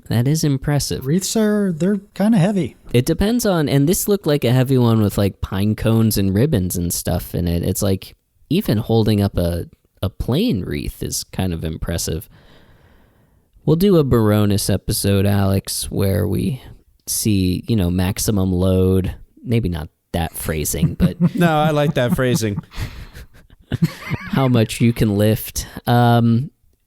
That is impressive. Wreaths they're kind of heavy. It depends on, and this looked like a heavy one with like pine cones and ribbons and stuff in it. It's like even holding up a plain wreath is kind of impressive. We'll do a Baroness episode, Alex, where we see, maximum load. Maybe not that phrasing, but No, I like that phrasing. how much you can lift.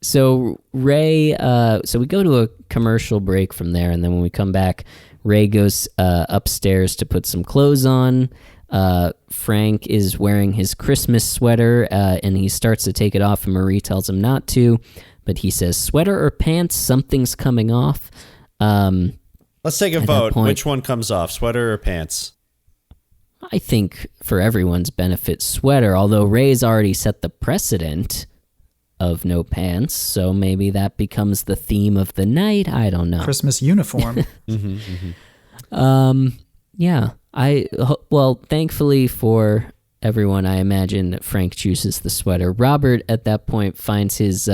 So Ray, so we go to a commercial break from there, and then when we come back, Ray goes upstairs to put some clothes on. Frank is wearing his Christmas sweater, and he starts to take it off, and Marie tells him not to, but he says, "Sweater or pants? Something's coming off." Let's take a vote. point- Which one comes off, sweater or pants? I think for everyone's benefit, sweater, although Ray's already set the precedent of no pants, so maybe that becomes the theme of the night. I don't know. Christmas uniform. Yeah. Well, thankfully for everyone, I imagine Frank chooses the sweater. Robert at that point finds his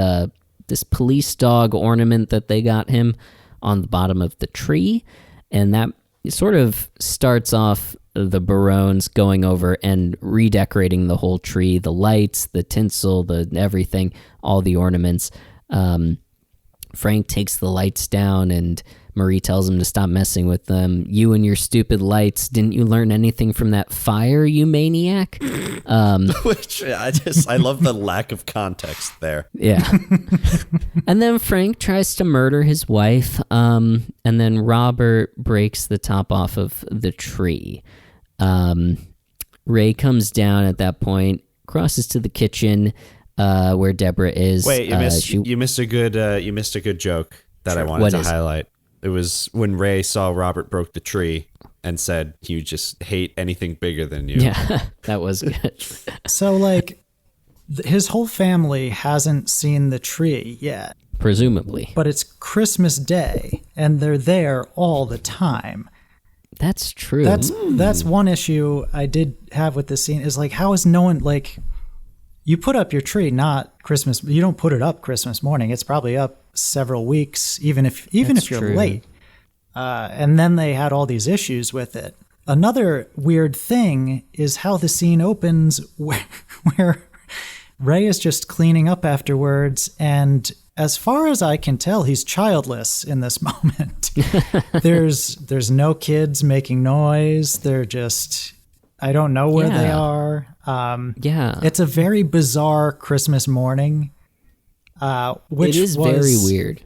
this police dog ornament that they got him on the bottom of the tree, and that sort of starts off the Barones going over and redecorating the whole tree, the lights, the tinsel, the everything, all the ornaments. Frank takes the lights down, and Marie tells him to stop messing with them. "You and your stupid lights, didn't you learn anything from that fire, you maniac?" Which I love the lack of context there. Yeah. And then Frank tries to murder his wife, and then Robert breaks the top off of the tree. Ray comes down at that point, crosses to the kitchen where Deborah is. Wait, you missed a good joke that I wanted to highlight. It was when Ray saw Robert broke the tree and said, "You just hate anything bigger than you." Yeah, that was good. So, like, his whole family hasn't seen the tree yet, Presumably. but it's Christmas Day, and they're there all the time. That's true. That's one issue I did have with this scene, is like, how is no one, like, you put up your tree, not Christmas. You don't put it up Christmas morning. It's probably up several weeks, even if you're true. late. And then they had all these issues with it. Another weird thing is how the scene opens, where Ray is just cleaning up afterwards, and as far as I can tell, he's childless in this moment. There's no kids making noise. They're just, I don't know where they are. Yeah. It's a very bizarre Christmas morning. Which it is very weird.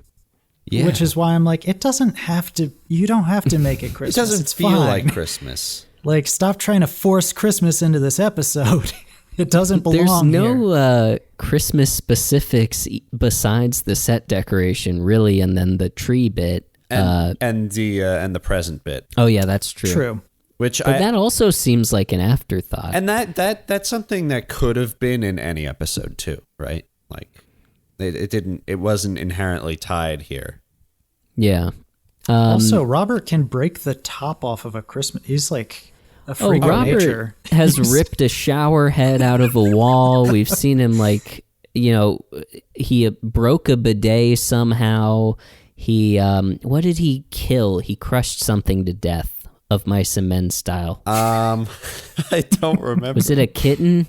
Yeah. Which is why I'm like, you don't have to make it Christmas. It doesn't It's feel fine. like Christmas. Like, stop trying to force Christmas into this episode. It doesn't belong There's here. no Christmas specifics besides the set decoration, really, and then the tree bit. And the present bit. Oh yeah, that's true. True. Which But that also seems like an afterthought. and that's something that could have been in any episode too, right? Like it wasn't inherently tied here. Yeah. Also, Robert can break the top off of a Christmas. He's like a freak of Robert nature. has ripped a shower head out of a wall. We've seen him he broke a bidet somehow. He what did he kill? He crushed something to death of Mice and Men style. I don't remember. Was it a kitten?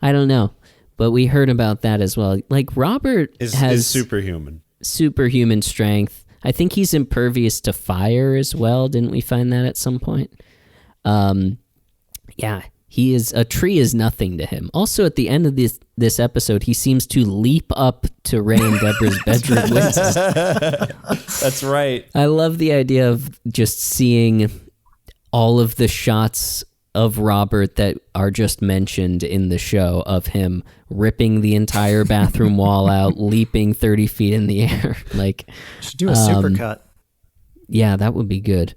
I don't know. But we heard about that as well. Like, Robert is has superhuman. Superhuman strength. I think he's impervious to fire as well. Didn't we find that at some point? Yeah, a tree is nothing to him. Also, at the end of this episode, he seems to leap up to Ray and Deborah's bedroom windows. That's right. I love the idea of just seeing all of the shots of Robert that are just mentioned in the show, of him ripping the entire bathroom wall out, leaping 30 feet in the air. Like, should do a supercut. Yeah, that would be good.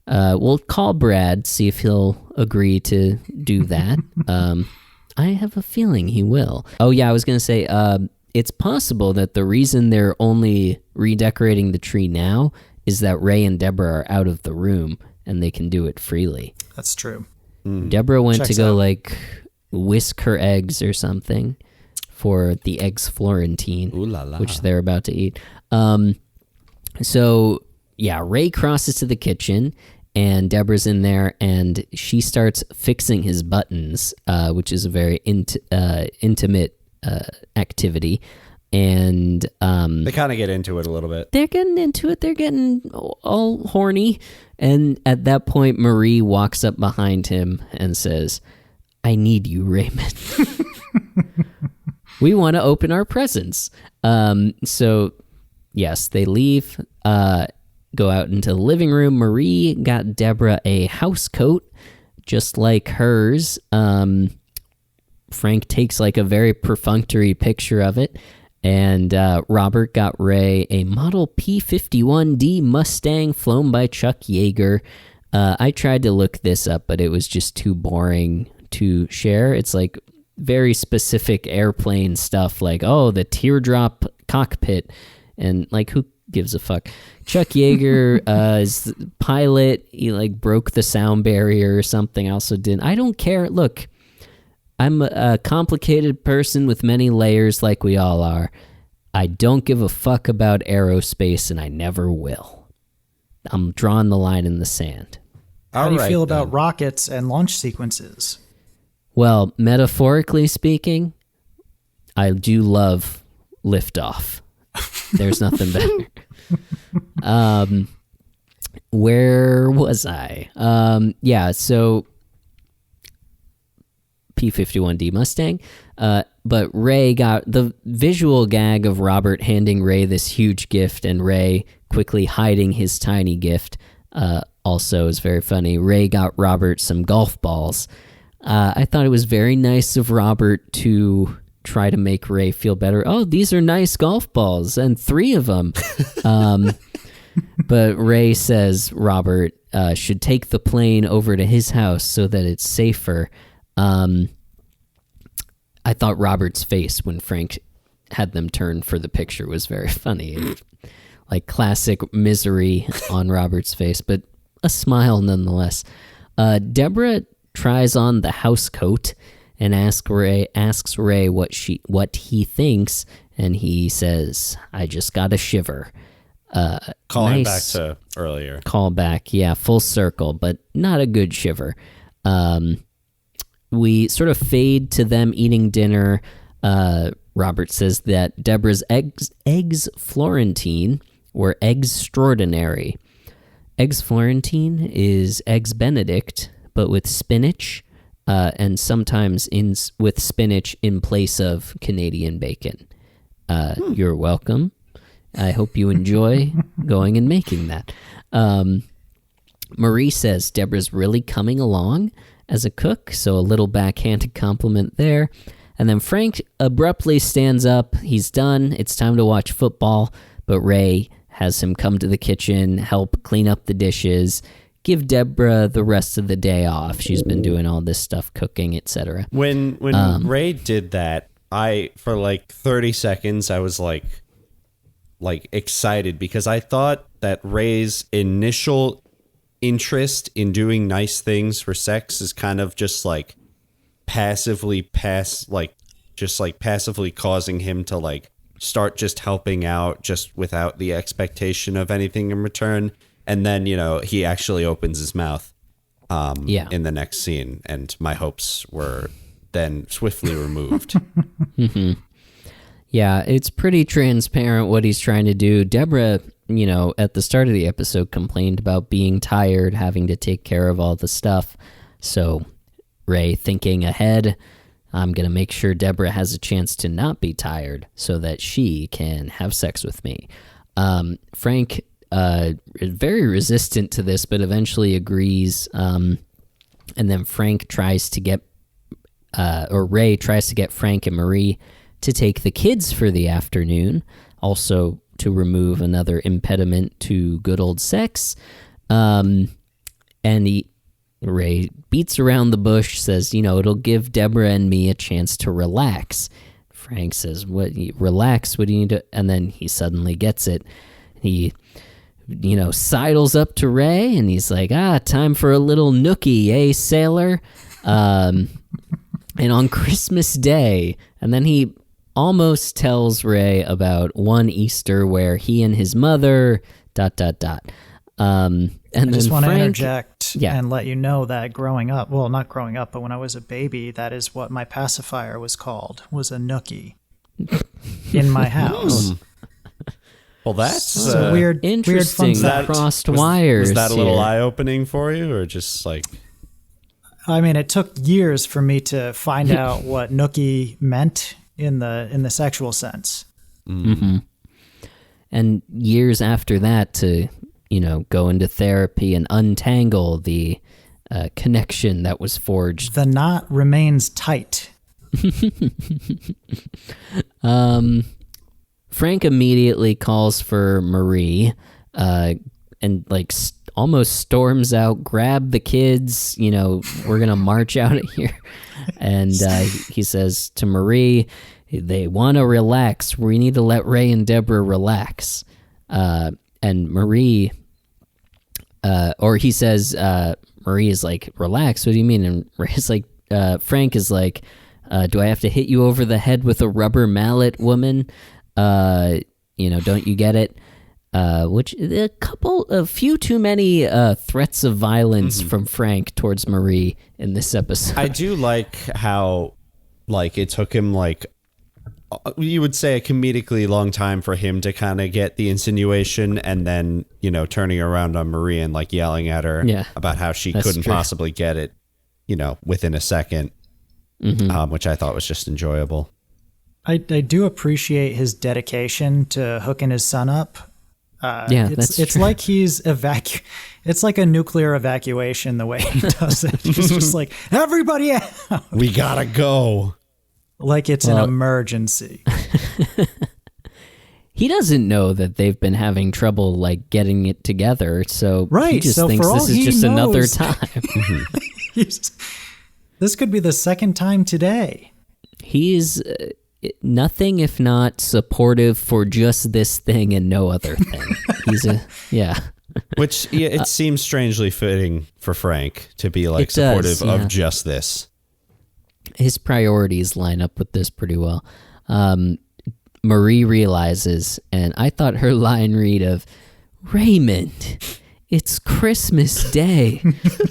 We'll call Brad, see if he'll agree to do that. I have a feeling he will. Oh yeah, I was going to say, it's possible that the reason they're only redecorating the tree now is that Ray and Deborah are out of the room and they can do it freely. That's true. Deborah went Checks to go out. like whisk her eggs or something for the eggs Florentine, Ooh la la. which they're about to eat. So yeah, Ray crosses to the kitchen and Deborah's in there and she starts fixing his buttons, which is a very intimate activity. And They kind of get into it a little bit. they're getting into it. They're getting all horny. And at that point, Marie walks up behind him and says, I need you, Raymond. We want to open our presents. So, yes, they leave, go out into the living room. Marie got Deborah a house coat, just like hers. Frank takes like a very perfunctory picture of it. And Robert got Ray a Model P-51D Mustang flown by Chuck Yeager. I tried to look this up, but it was just too boring to share. It's like very specific airplane stuff, like, oh, the teardrop cockpit. And like, who gives a fuck? Chuck Yeager is the pilot. He like broke the sound barrier or something. I also didn't. I don't care. Look. I'm a complicated person with many layers like we all are. I don't give a fuck about aerospace and I never will. I'm drawing the line in the sand. How do you feel about rockets and launch sequences? Well, metaphorically speaking, I do love liftoff. There's nothing better. Where was I? Yeah, so P-51D Mustang, but Ray got the visual gag of Robert handing Ray this huge gift and Ray quickly hiding his tiny gift also is very funny. Ray got Robert some golf balls. I thought it was very nice of Robert to try to make Ray feel better. Oh, these are nice golf balls, and 3 of them. But Ray says Robert should take the plane over to his house so that it's safer. I thought Robert's face when Frank had them turn for the picture was very funny. Like classic misery on Robert's face, but a smile nonetheless. Deborah tries on the house coat and asks Ray what he thinks, and he says, I just got a shiver. Calling nice back to earlier. Call back, yeah, full circle, but not a good shiver. We sort of fade to them eating dinner. Robert says that Deborah's eggs Florentine were extraordinary. Eggs Florentine is eggs Benedict, but with spinach, and sometimes with spinach in place of Canadian bacon. You're welcome. I hope you enjoy going and making that. Marie says Deborah's really coming along as a cook, so a little backhanded compliment there. And then Frank abruptly stands up. He's done. It's time to watch football, but Ray has him come to the kitchen, help clean up the dishes, give Deborah the rest of the day off. She's been doing all this stuff, cooking, etc. When Ray did that, for like 30 seconds, I was like excited because I thought that Ray's initial interest in doing nice things for sex is kind of just like passively causing him to like start just helping out just without the expectation of anything in return. And then, he actually opens his mouth in the next scene, and my hopes were then swiftly removed. Mm-hmm. Yeah, it's pretty transparent what he's trying to do. Deborah, at the start of the episode complained about being tired, having to take care of all the stuff. So Ray thinking ahead. I'm going to make sure Deborah has a chance to not be tired so that she can have sex with me. Frank is very resistant to this, but eventually agrees. And then Frank tries to get, Ray tries to get Frank and Marie to take the kids for the afternoon, also to remove another impediment to good old sex. And Ray beats around the bush, says, it'll give Deborah and me a chance to relax. Frank says, what, relax? What do you need to? And then he suddenly gets it. He, sidles up to Ray and he's like, time for a little nookie, eh, sailor? And on Christmas Day, and then he almost tells Ray about one Easter where he and his mother, ... And I just want to Frank, interject and let you know that growing up, well, not growing up, but when I was a baby, that is what my pacifier was called, was a nookie in my house. Well, that's weird, interesting. Weird fun Crossed wires. Was that a little here. eye-opening for you, or just like? I mean, it took years for me to find out what nookie meant in the sexual sense. Mm-hmm. And years after that to go into therapy and untangle the connection that was forged. The knot remains tight. Frank immediately calls for Marie and almost storms out, grab the kids, we're going to march out of here. And he says to Marie, they want to relax. We need to let Ray and Deborah relax. And Marie, or he says, Marie is like, relax, what do you mean? And Ray's like, Frank is like, do I have to hit you over the head with a rubber mallet, woman? Don't you get it? Which a few too many threats of violence from Frank towards Marie in this episode. I do like how, it took him, you would say a comedically long time for him to kind of get the insinuation, and then, turning around on Marie and yelling at her about how she couldn't possibly get it, within a second, which I thought was just enjoyable. I do appreciate his dedication to hooking his son up. It's like he's it's like a nuclear evacuation the way he does it. He's just like, everybody out. We gotta go. Like it's an emergency. He doesn't know that they've been having trouble getting it together, so he just thinks this is just another time. This could be the second time today. He's nothing if not supportive for just this thing and no other thing. Which it seems strangely fitting for Frank to be supportive of just this. His priorities line up with this pretty well. Marie realizes, and I thought her line read of, Raymond, it's Christmas Day.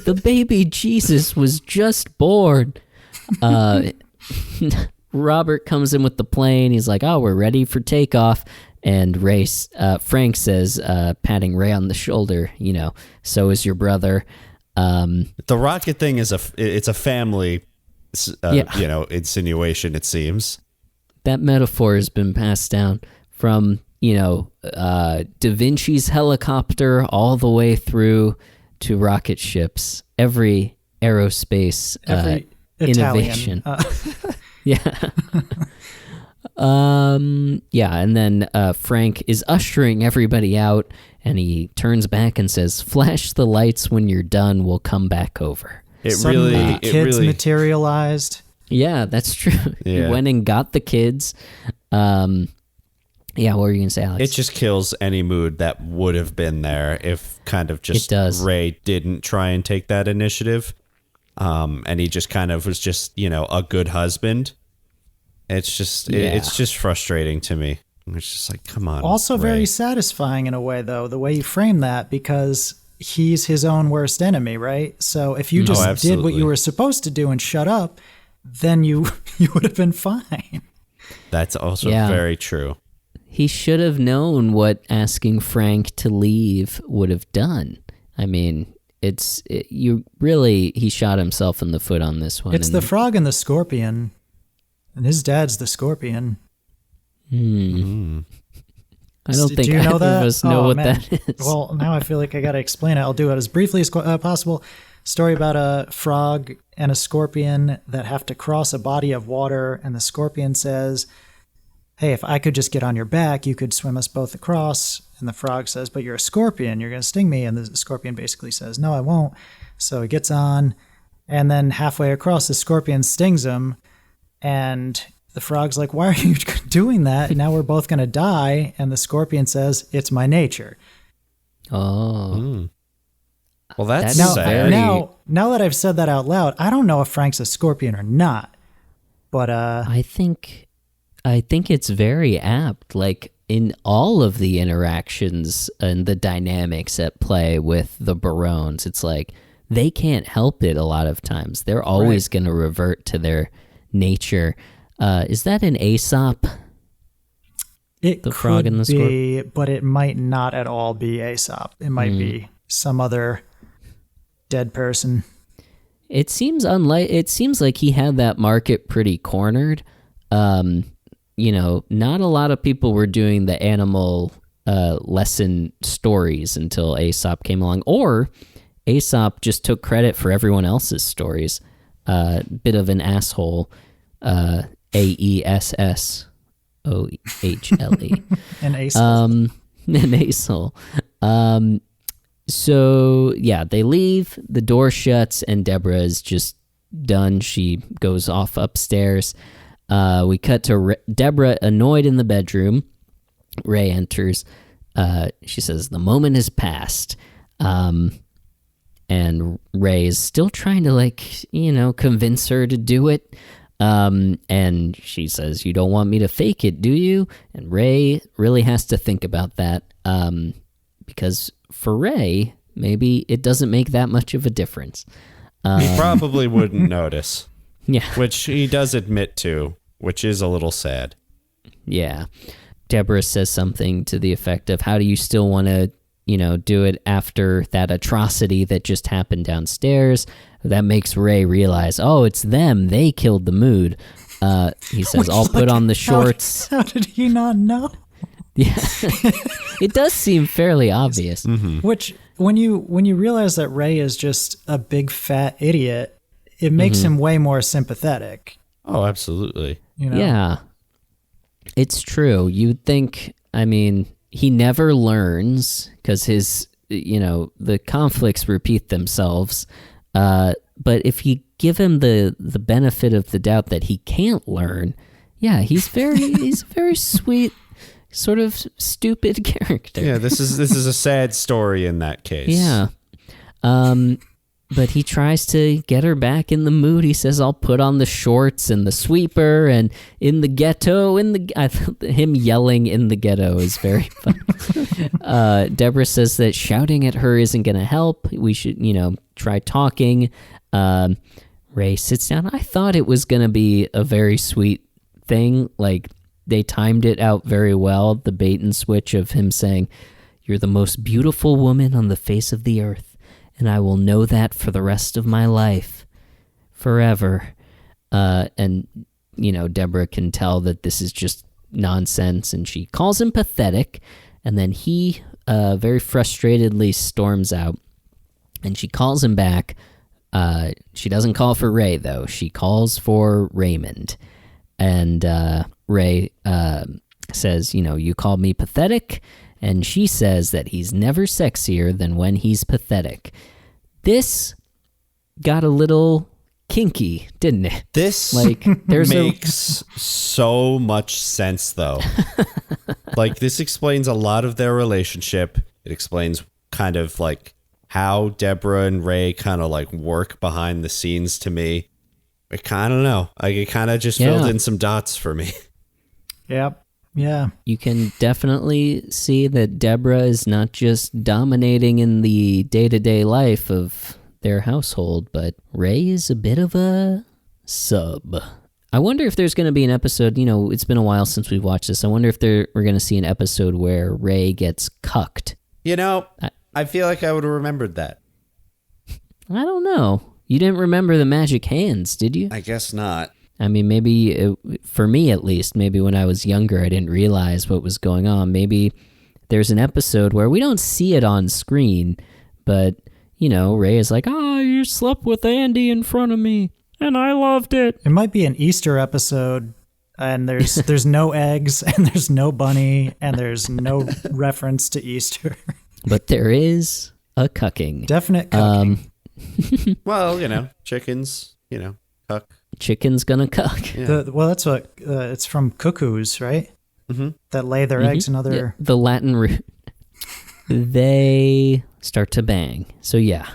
The baby Jesus was just born. Robert comes in with the plane. He's like, oh, we're ready for takeoff. And Frank says, patting Ray on the shoulder, so is your brother. The rocket thing is it's a family insinuation, it seems. That metaphor has been passed down from, Da Vinci's helicopter all the way through to rocket ships. Every aerospace innovation. And then Frank is ushering everybody out, and he turns back and says, flash the lights when you're done, we'll come back over. The kids materialized. Yeah, that's true. He went and got the kids. What were you going to say, Alex? It just kills any mood that would have been there if kind of just Ray didn't try and take that initiative. And he just kind of was just, a good husband. It's just it's just frustrating to me. It's just like, come on. Also Ray. very satisfying in a way, though, the way you frame that, because he's his own worst enemy, right? So if you just did what you were supposed to do and shut up, then you would have been fine. That's also very true. He should have known what asking Frank to leave would have done. I mean, he shot himself in the foot on this one. It's the frog and the scorpion, and his dad's the scorpion. I don't think you know either of us know what that is. Well, now I feel like I got to explain it. I'll do it as briefly as possible. Story about a frog and a scorpion that have to cross a body of water, and the scorpion says, "Hey, if I could just get on your back, you could swim us both across." And the frog says, "But you're a scorpion, you're going to sting me." And the scorpion basically says, "No, I won't." So he gets on, and then halfway across, the scorpion stings him, and the frog's like, "Why are you doing that? Now we're both going to die." And the scorpion says, "It's my nature." Oh. Well, that's Now, sad. now that I've said that out loud, I don't know if Frank's a scorpion or not. But I think it's very apt. Like in all of the interactions and the dynamics at play with the Barones, it's like they can't help it a lot of times. They're always going to revert to their nature. Is that an Aesop? it The frog and the be, but it might not at all be Aesop. It might be some other dead person. It seems like he had that market pretty cornered. Not a lot of people were doing the animal lesson stories until Aesop came along, or Aesop just took credit for everyone else's stories. Bit of an asshole. AESSOHLE. An Aesop. An asshole. So yeah, they leave, the door shuts, and Deborah is just done. She goes off upstairs. We cut to Deborah annoyed in the bedroom. Ray enters. She says, "The moment has passed." And Ray is still trying to convince her to do it. And she says, "You don't want me to fake it, do you?" And Ray really has to think about that. Because for Ray, maybe it doesn't make that much of a difference. He probably wouldn't notice. Yeah. Which he does admit to, which is a little sad. Yeah. Deborah says something to the effect of, "How do you still want to, do it after that atrocity that just happened downstairs?" That makes Ray realize, oh, it's them. They killed the mood. He says, "I'll put on the shorts." How did he not know? Yeah. It does seem fairly obvious. Mm-hmm. Which, when you realize that Ray is just a big fat idiot, it makes him way more sympathetic. Oh, absolutely. Yeah. It's true. You'd think, he never learns because his, the conflicts repeat themselves. But if you give him the benefit of the doubt that he can't learn, yeah, he's a very sweet, sort of stupid character. Yeah, this is a sad story in that case. Yeah. But he tries to get her back in the mood. He says, "I'll put on the shorts and the sweeper and in the ghetto." Him yelling "in the ghetto" is very funny. Deborah says that shouting at her isn't going to help. We should, try talking. Ray sits down. I thought it was going to be a very sweet thing. Like, they timed it out very well. The bait and switch of him saying, "You're the most beautiful woman on the face of the earth, and I will know that for the rest of my life, forever." And Deborah can tell that this is just nonsense, and she calls him pathetic, and then he very frustratedly storms out, and she calls him back. She doesn't call for Ray, though. She calls for Raymond, and Ray says, "You called me pathetic," and she says that he's never sexier than when he's pathetic. This got a little kinky, didn't it? This makes so much sense, though. This explains a lot of their relationship. It explains kind of how Deborah and Ray kind of work behind the scenes to me. I kind of know. It kind of just filled in some dots for me. Yep. Yeah. You can definitely see that Deborah is not just dominating in the day-to-day life of their household, but Ray is a bit of a sub. I wonder if there's going to be an episode, it's been a while since we've watched this. I wonder if we're going to see an episode where Ray gets cucked. I feel like I would have remembered that. I don't know. You didn't remember the magic hands, did you? I guess not. I mean, maybe for me at least, maybe when I was younger, I didn't realize what was going on. Maybe there's an episode where we don't see it on screen, but, you know, Ray is like, you slept with Andy in front of me, and I loved it. It might be an Easter episode, and there's no eggs, and there's no bunny, and there's no reference to Easter. But there is a cucking. Definite cucking. Well, you know, chickens, you know, cuck. Chicken's gonna cuck. Yeah. Well, that's what it's from cuckoos, right? Mm-hmm. That lay their eggs in other. Yeah, the Latin root. They start to bang. So yeah,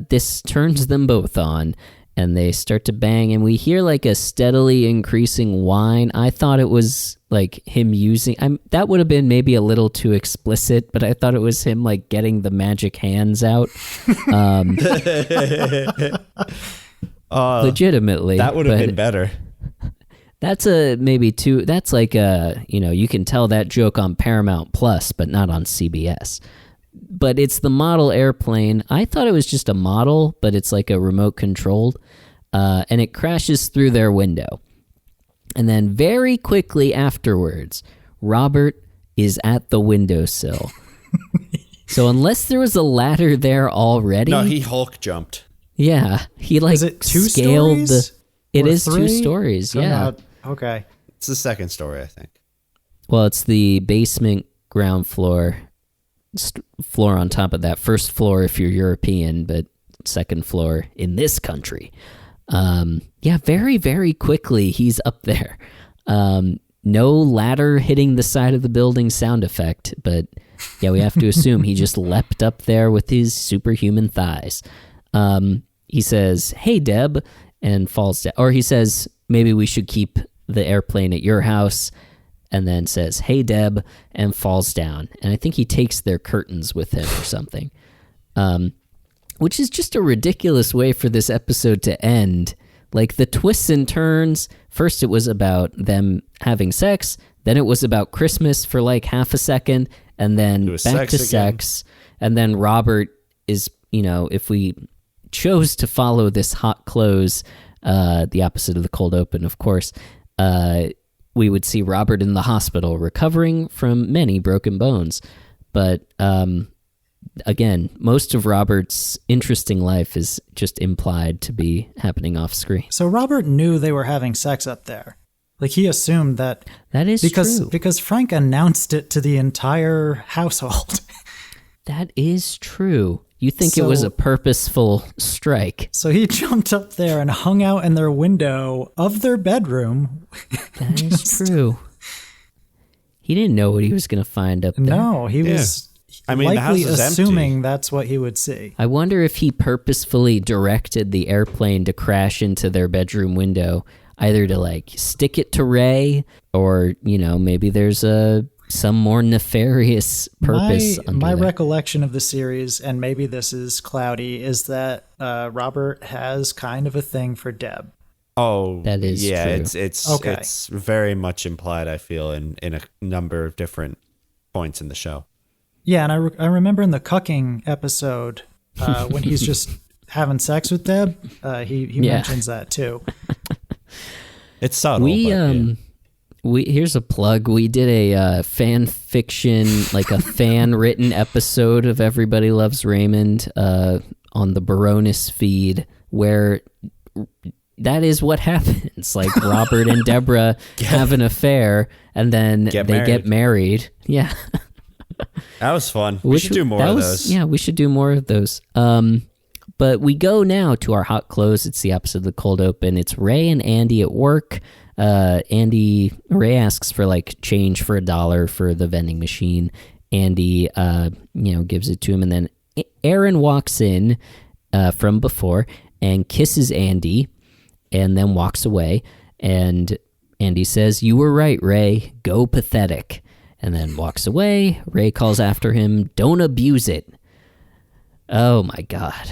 this turns them both on, and they start to bang, and we hear like a steadily increasing whine. I thought it was like him using. That would have been maybe a little too explicit, but I thought it was him like getting the magic hands out. Legitimately, that would have been better. That's that's like you can tell that joke on Paramount Plus, but not on CBS. But it's the model airplane. I thought it was just a model, but it's like a remote controlled, and it crashes through their window. And then very quickly afterwards, Robert is at the windowsill. So unless there was a ladder there already, No, he Hulk jumped. Yeah, he like Is it two scaled stories? It Or is three? 2 stories. Yeah. Okay. It's the second story, I think. Well, it's the basement, ground floor, floor on top of that. First floor if you're European, but second floor in this country. Yeah, very, very quickly he's up there. No ladder hitting the side of the building sound effect, but yeah, we have to assume he just leapt up there with his superhuman thighs. He says, "Hey, Deb," and falls down. Or he says, "Maybe we should keep the airplane at your house," and then says, "Hey, Deb," and falls down. And I think he takes their curtains with him or something, which is just a ridiculous way for this episode to end. Like the twists and turns. First it was about them having sex, then it was about Christmas for like half a second, and then back to sex. And then Robert is, if we chose to follow this hot close, the opposite of the cold open, of course, we would see Robert in the hospital recovering from many broken bones. But again, most of Robert's interesting life is just implied to be happening off screen. So Robert knew they were having sex up there. Like he assumed that is true. Because Frank announced it to the entire household. That is true. You think it was a purposeful strike. So he jumped up there and hung out in their window of their bedroom. That is true. He didn't know what he was going to find up there. No, he was likely the house is assuming empty. that's what he would see. I wonder if he purposefully directed the airplane to crash into their bedroom window, either to like stick it to Ray, or, maybe there's some more nefarious purpose. My recollection of the series, and maybe this is cloudy, is that Robert has kind of a thing for Deb. Oh, that is true. Okay. It's very much implied, I feel, in a number of different points in the show. Yeah, and I remember in the cucking episode when he's just having sex with Deb, he mentions that too. It's subtle. Here's a plug. We did a fan fiction, like a fan written episode of Everybody Loves Raymond on the Baroness feed, where that is what happens. Like Robert and Deborah have an affair, and then they get married. Yeah. That was fun. We should do more of those. Yeah, we should do more of those. But we go now to our hot close. It's the opposite of the cold open. It's Ray and Andy at work. Ray asks for like change for $1 for the vending machine. Andy, gives it to him, and then Aaron walks in from before and kisses Andy, and then walks away. And Andy says, "You were right, Ray. Go pathetic." And then walks away. Ray calls after him, "Don't abuse it." Oh my God.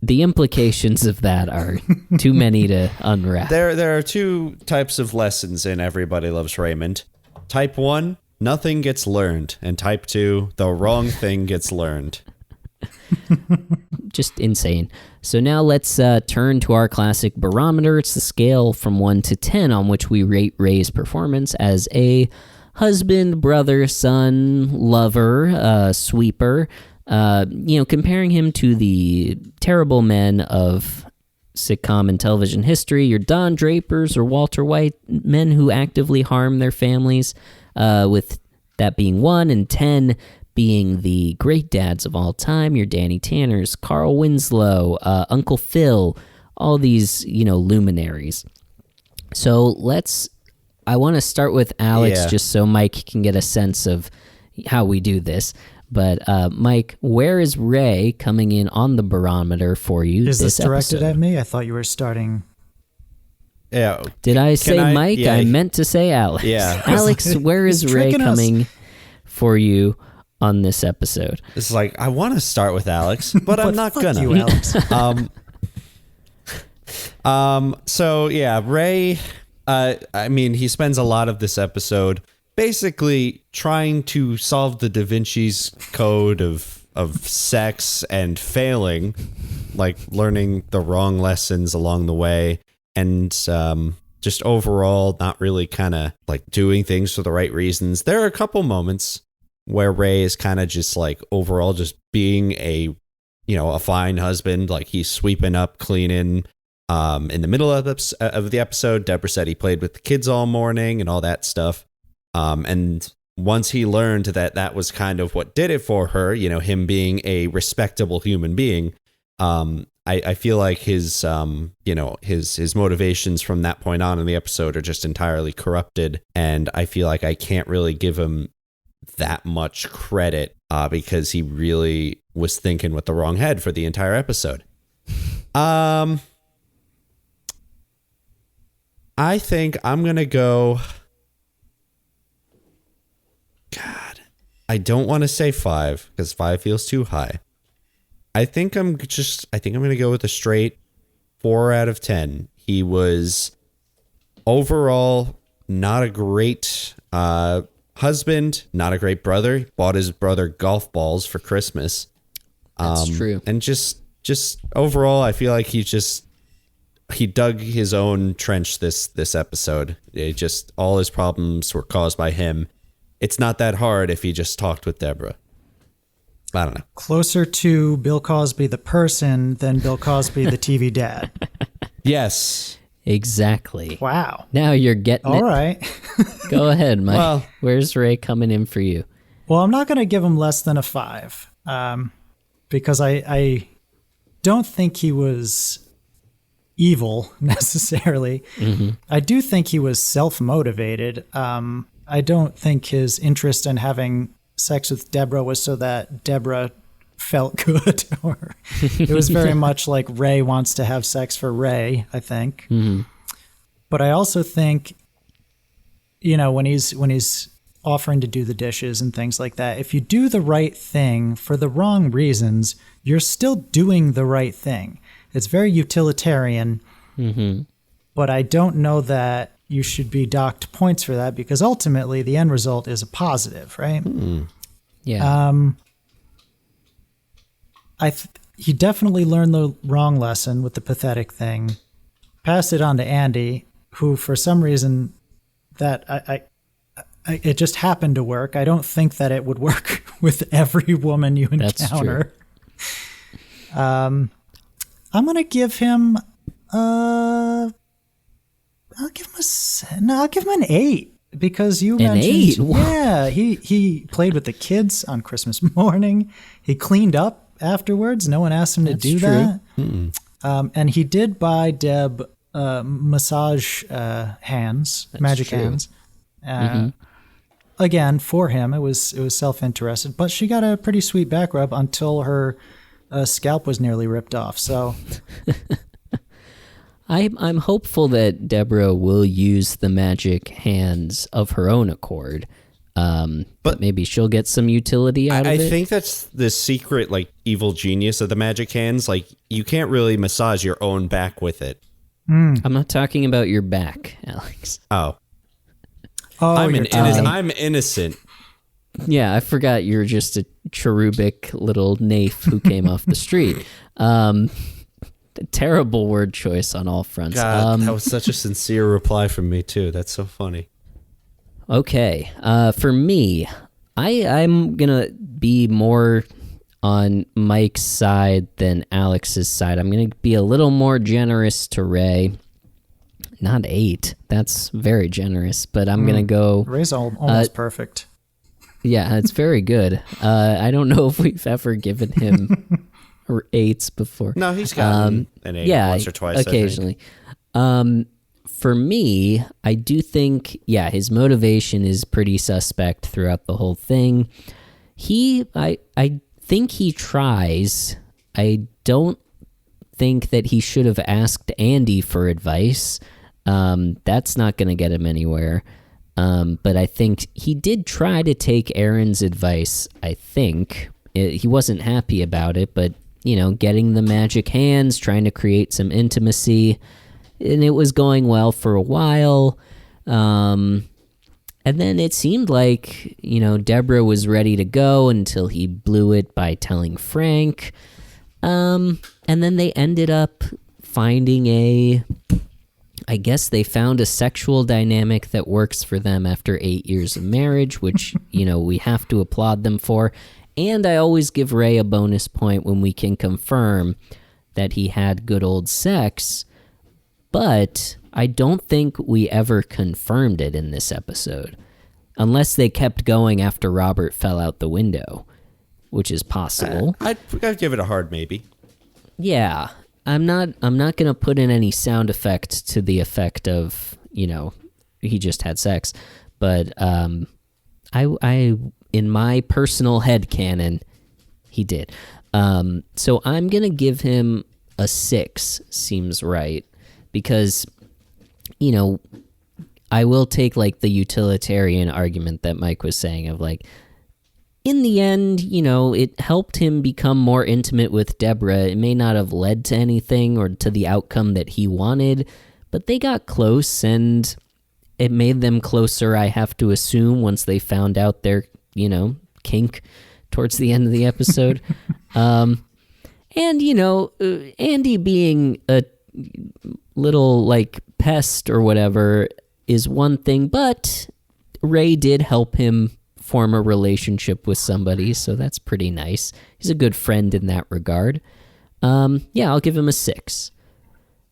The implications of that are too many to unwrap. There are two types of lessons in Everybody Loves Raymond. Type 1, nothing gets learned. And type 2, the wrong thing gets learned. just insane. So now let's turn to our classic barometer. It's the scale from 1 to 10 on which we rate Ray's performance as a husband, brother, son, lover, sweeper. Comparing him to the terrible men of sitcom and television history, your Don Drapers or Walter White, men who actively harm their families, with that being 1, and 10 being the great dads of all time, your Danny Tanners, Carl Winslow, Uncle Phil, all these, luminaries. So I want to start with Alex, just so Mike can get a sense of how we do this. But Mike, where is Ray coming in on the barometer for you? Is this directed episode? at me? I thought you were starting. Yeah. Did I say Mike? Yeah. I meant to say Alex. Yeah. Alex, where is Ray coming for you on this episode? It's like, I want to start with Alex, but I'm not gonna. You, Alex. So yeah, Ray, he spends a lot of this episode basically trying to solve the Da Vinci's code of sex and failing, like learning the wrong lessons along the way, and just overall not really kind of like doing things for the right reasons. There are a couple moments where Ray is kind of just like overall just being a fine husband, like he's sweeping up, cleaning. In the middle of the episode, Deborah said he played with the kids all morning and all that stuff. And once he learned that was kind of what did it for her, him being a respectable human being, I feel like his motivations from that point on in the episode are just entirely corrupted. And I feel like I can't really give him that much credit because he really was thinking with the wrong head for the entire episode. I think I'm going to go... God, I don't want to say 5 because 5 feels too high. I think I'm going to go with a straight 4 out of 10. He was overall not a great husband, not a great brother. He bought his brother golf balls for Christmas. That's true. And just overall, I feel like he dug his own trench this episode. All his problems were caused by him. It's not that hard if he just talked with Deborah. I don't know. Closer to Bill Cosby the person than Bill Cosby the TV dad. Yes. Exactly. Wow. Now you're getting All it. right. Go ahead, Mike. Well, where's Ray coming in for you? Well, I'm not going to give him less than a 5 because I don't think he was evil necessarily. Mm-hmm. I do think he was self-motivated. I don't think his interest in having sex with Deborah was so that Deborah felt good. Or it was very much like Ray wants to have sex for Ray, I think. Mm-hmm. But I also think, when he's offering to do the dishes and things like that, if you do the right thing for the wrong reasons, you're still doing the right thing. It's very utilitarian, mm-hmm. But I don't know that you should be docked points for that because ultimately the end result is a positive, right? Mm-hmm. Yeah. He definitely learned the wrong lesson with the pathetic thing, passed it on to Andy, who for some reason that it just happened to work. I don't think that it would work with every woman you encounter. That's true. I'm going to give him I'll give him an 8 because you mentioned 8? Yeah, he played with the kids on Christmas morning. He cleaned up afterwards. No one asked him to do that. And he did buy Deb massage hands, magic hands. Again, for him, it was self-interested, but she got a pretty sweet back rub until her scalp was nearly ripped off. So I'm hopeful that Deborah will use the magic hands of her own accord. But maybe she'll get some utility out of it. I think that's the secret, like, evil genius of the magic hands. Like, you can't really massage your own back with it. I'm not talking about your back, Alex. Oh, I'm I'm innocent. Yeah, I forgot you're just a cherubic little naif who came off the street. Terrible word choice on all fronts. God, that was such a sincere reply from me too. That's so funny. Okay, for me, I'm gonna be more on Mike's side than Alex's side. I'm gonna be a little more generous to Ray. Not 8. That's very generous, but I'm gonna go. Ray's almost perfect. Yeah, it's very good. I don't know if we've ever given him 8s before. No, he's gotten an 8 once or twice. Occasionally. For me, I do think, his motivation is pretty suspect throughout the whole thing. I think he tries. I don't think that he should have asked Andy for advice. That's not going to get him anywhere. But I think he did try to take Aaron's advice, I think. He wasn't happy about it, but, getting the magic hands, trying to create some intimacy, and it was going well for a while. And then it seemed like, Deborah was ready to go until he blew it by telling Frank. And then they ended up finding I guess they found a sexual dynamic that works for them after 8 years of marriage, which, we have to applaud them for. And I always give Ray a bonus point when we can confirm that he had good old sex, but I don't think we ever confirmed it in this episode, unless they kept going after Robert fell out the window, which is possible. I'd give it a hard maybe. Yeah. I'm not going to put in any sound effect to the effect of, he just had sex, but I in my personal headcanon, he did. So I'm going to give him a 6, seems right, because, I will take like the utilitarian argument that Mike was saying of like, in the end, it helped him become more intimate with Deborah. It may not have led to anything or to the outcome that he wanted, but they got close and it made them closer, I have to assume, once they found out their, kink towards the end of the episode. And, Andy being a little like pest or whatever is one thing, but Ray did help him form a relationship with somebody, so that's pretty nice. He's a good friend in that regard. I'll give him a 6.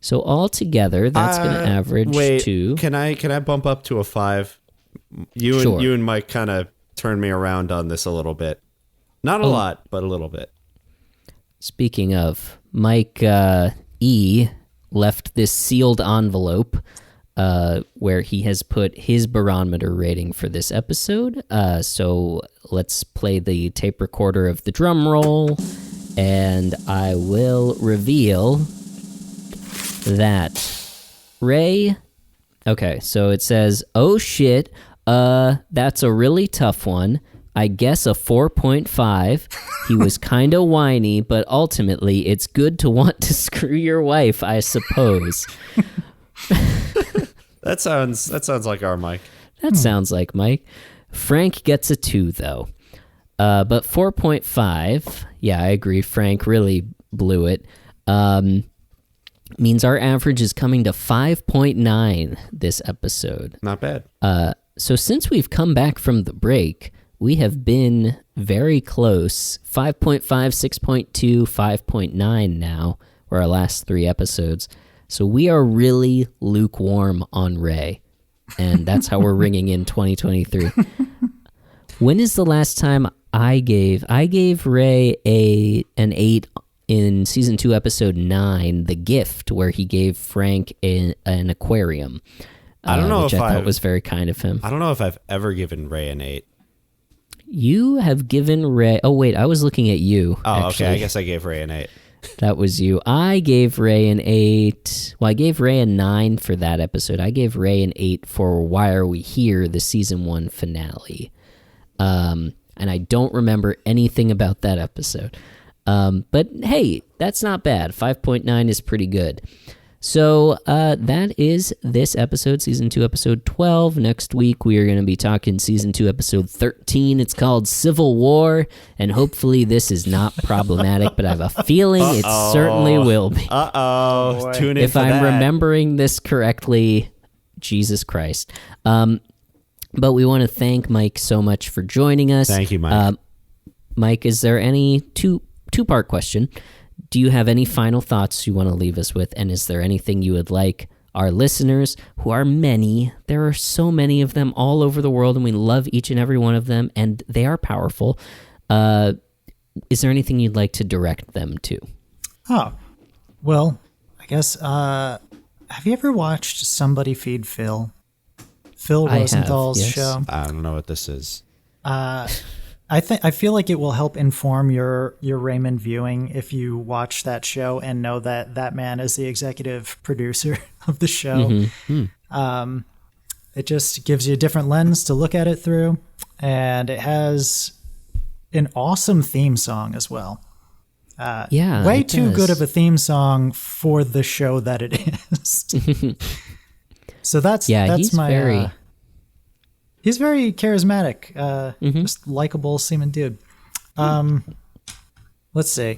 So altogether, that's going to average to. Can I bump up to a 5? You and Mike kind of turned me around on this a little bit. Not a lot, but a little bit. Speaking of, Mike E left this sealed envelope where he has put his barometer rating for this episode. So let's play the tape recorder of the drum roll, and I will reveal that Ray. Okay, so it says, "Oh shit, that's a really tough one. I guess a 4.5. He was kind of whiny, but ultimately it's good to want to screw your wife, I suppose." That sounds like our Mike. That sounds like Mike. Frank gets a 2 though. But 4.5, yeah, I agree. Frank really blew it. Means our average is coming to 5.9 this episode. Not bad. So since we've come back from the break, we have been very close. 5.5, 6.2, 5.9 now, were our last 3 episodes. So we are really lukewarm on Ray. And that's how we're ringing in 2023. When is the last time I gave Ray an 8 in season 2, episode 9, The Gift, where he gave Frank an aquarium. I don't know which if I thought was very kind of him. I don't know if I've ever given Ray an 8. You have given Ray. Oh wait, I was looking at you. Oh, actually. okay. I guess I gave Ray an 8. That was you. I gave Ray an 8. Well, I gave Ray a 9 for that episode. I gave Ray an 8 for Why Are We Here, the season 1 finale. And I don't remember anything about that episode. But hey, that's not bad. 5.9 is pretty good. So that is this episode, Season 2, Episode 12. Next week, we are going to be talking Season 2, Episode 13. It's called Civil War, and hopefully this is not problematic, but I have a feeling it certainly will be. Uh-oh. Tune in if for I'm that. remembering this correctly, Jesus Christ. But we want to thank Mike so much for joining us. Thank you, Mike. Mike, is there any two-part question? Do you have any final thoughts you want to leave us with? And is there anything you would like our listeners, who are many, there are so many of them all over the world, and we love each and every one of them, and they are powerful. Is there anything you'd like to direct them to? Oh, well, I guess, have you ever watched Somebody Feed Phil? Phil Rosenthal's yes. show? I don't know what this is. I feel like it will help inform your Raymond viewing if you watch that show and know that that man is the executive producer of the show. Mm-hmm. It just gives you a different lens to look at it through, and it has an awesome theme song as well. Way too good of a theme song for the show that it is. So that's my. He's very charismatic, just likable seeming dude. Let's see.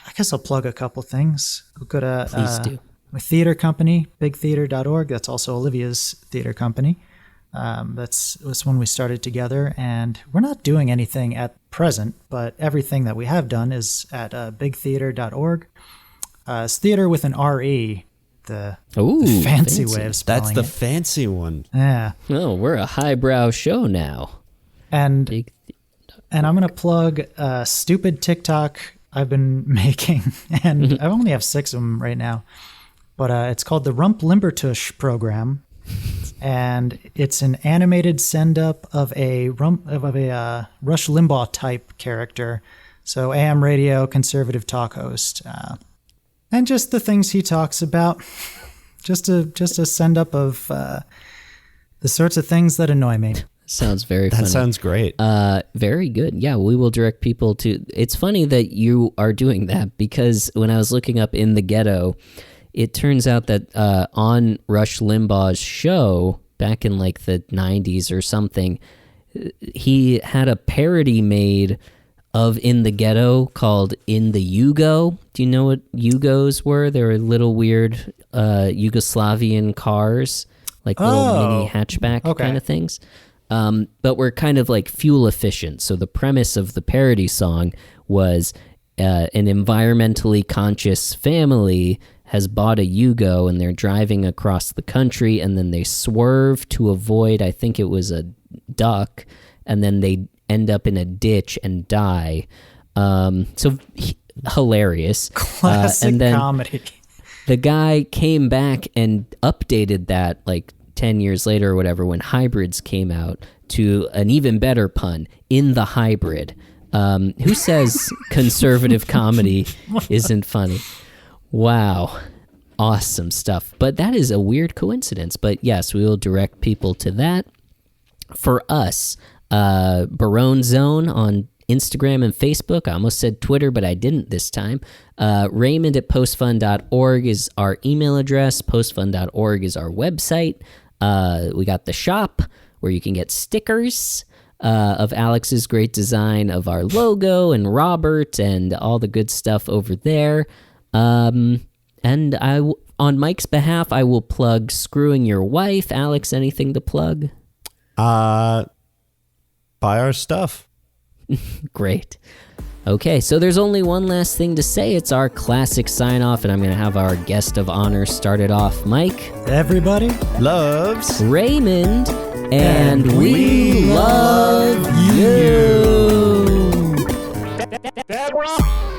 I guess I'll plug a couple things. We'll go to Please do. my theater company, bigtheater.org. That's also Olivia's theater company. That's when we started together, and we're not doing anything at present, but everything that we have done is at bigtheater.org. It's theater with an R-E. The fancy way of spelling That's the it. fancy one. Yeah. Oh, we're a highbrow show now. And I'm going to plug a stupid TikTok I've been making, and I only have 6 of them right now. But it's called the Rump Limbertush program, and it's an animated send-up of a Rush Limbaugh type character. So AM radio, conservative talk host. And just the things he talks about, just a send up of the sorts of things that annoy me. Sounds very funny. That sounds great. Very good. Yeah, we will direct people to. It's funny that you are doing that, because when I was looking up In the Ghetto, it turns out that on Rush Limbaugh's show back in like the 90s or something, he had a parody made of In the Ghetto called In the Yugo. Do you know what Yugos were? They were little weird Yugoslavian cars, like little mini hatchback kind of things. But were kind of like fuel efficient. So the premise of the parody song was an environmentally conscious family has bought a Yugo, and they're driving across the country, and then they swerve to avoid, I think it was a duck, and then they end up in a ditch and die. Hilarious. Classic and then comedy. The guy came back and updated that like 10 years later or whatever, when hybrids came out, to an even better pun, In the Hybrid. Who says conservative comedy isn't funny? Wow. Awesome stuff. But that is a weird coincidence. But yes, we will direct people to that. For us, Barone Zone on Instagram and Facebook. I almost said Twitter, but I didn't this time. Raymond at postfund.org is our email address. Postfund.org is our website. We got the shop where you can get stickers of Alex's great design of our logo and Robert and all the good stuff over there. And on Mike's behalf, I will plug Screwing Your Wife. Alex, anything to plug? Buy our stuff. Great. Okay, so there's only one last thing to say. It's our classic sign-off, and I'm going to have our guest of honor start it off. Mike. Everybody Loves Raymond, and we love you. Deborah!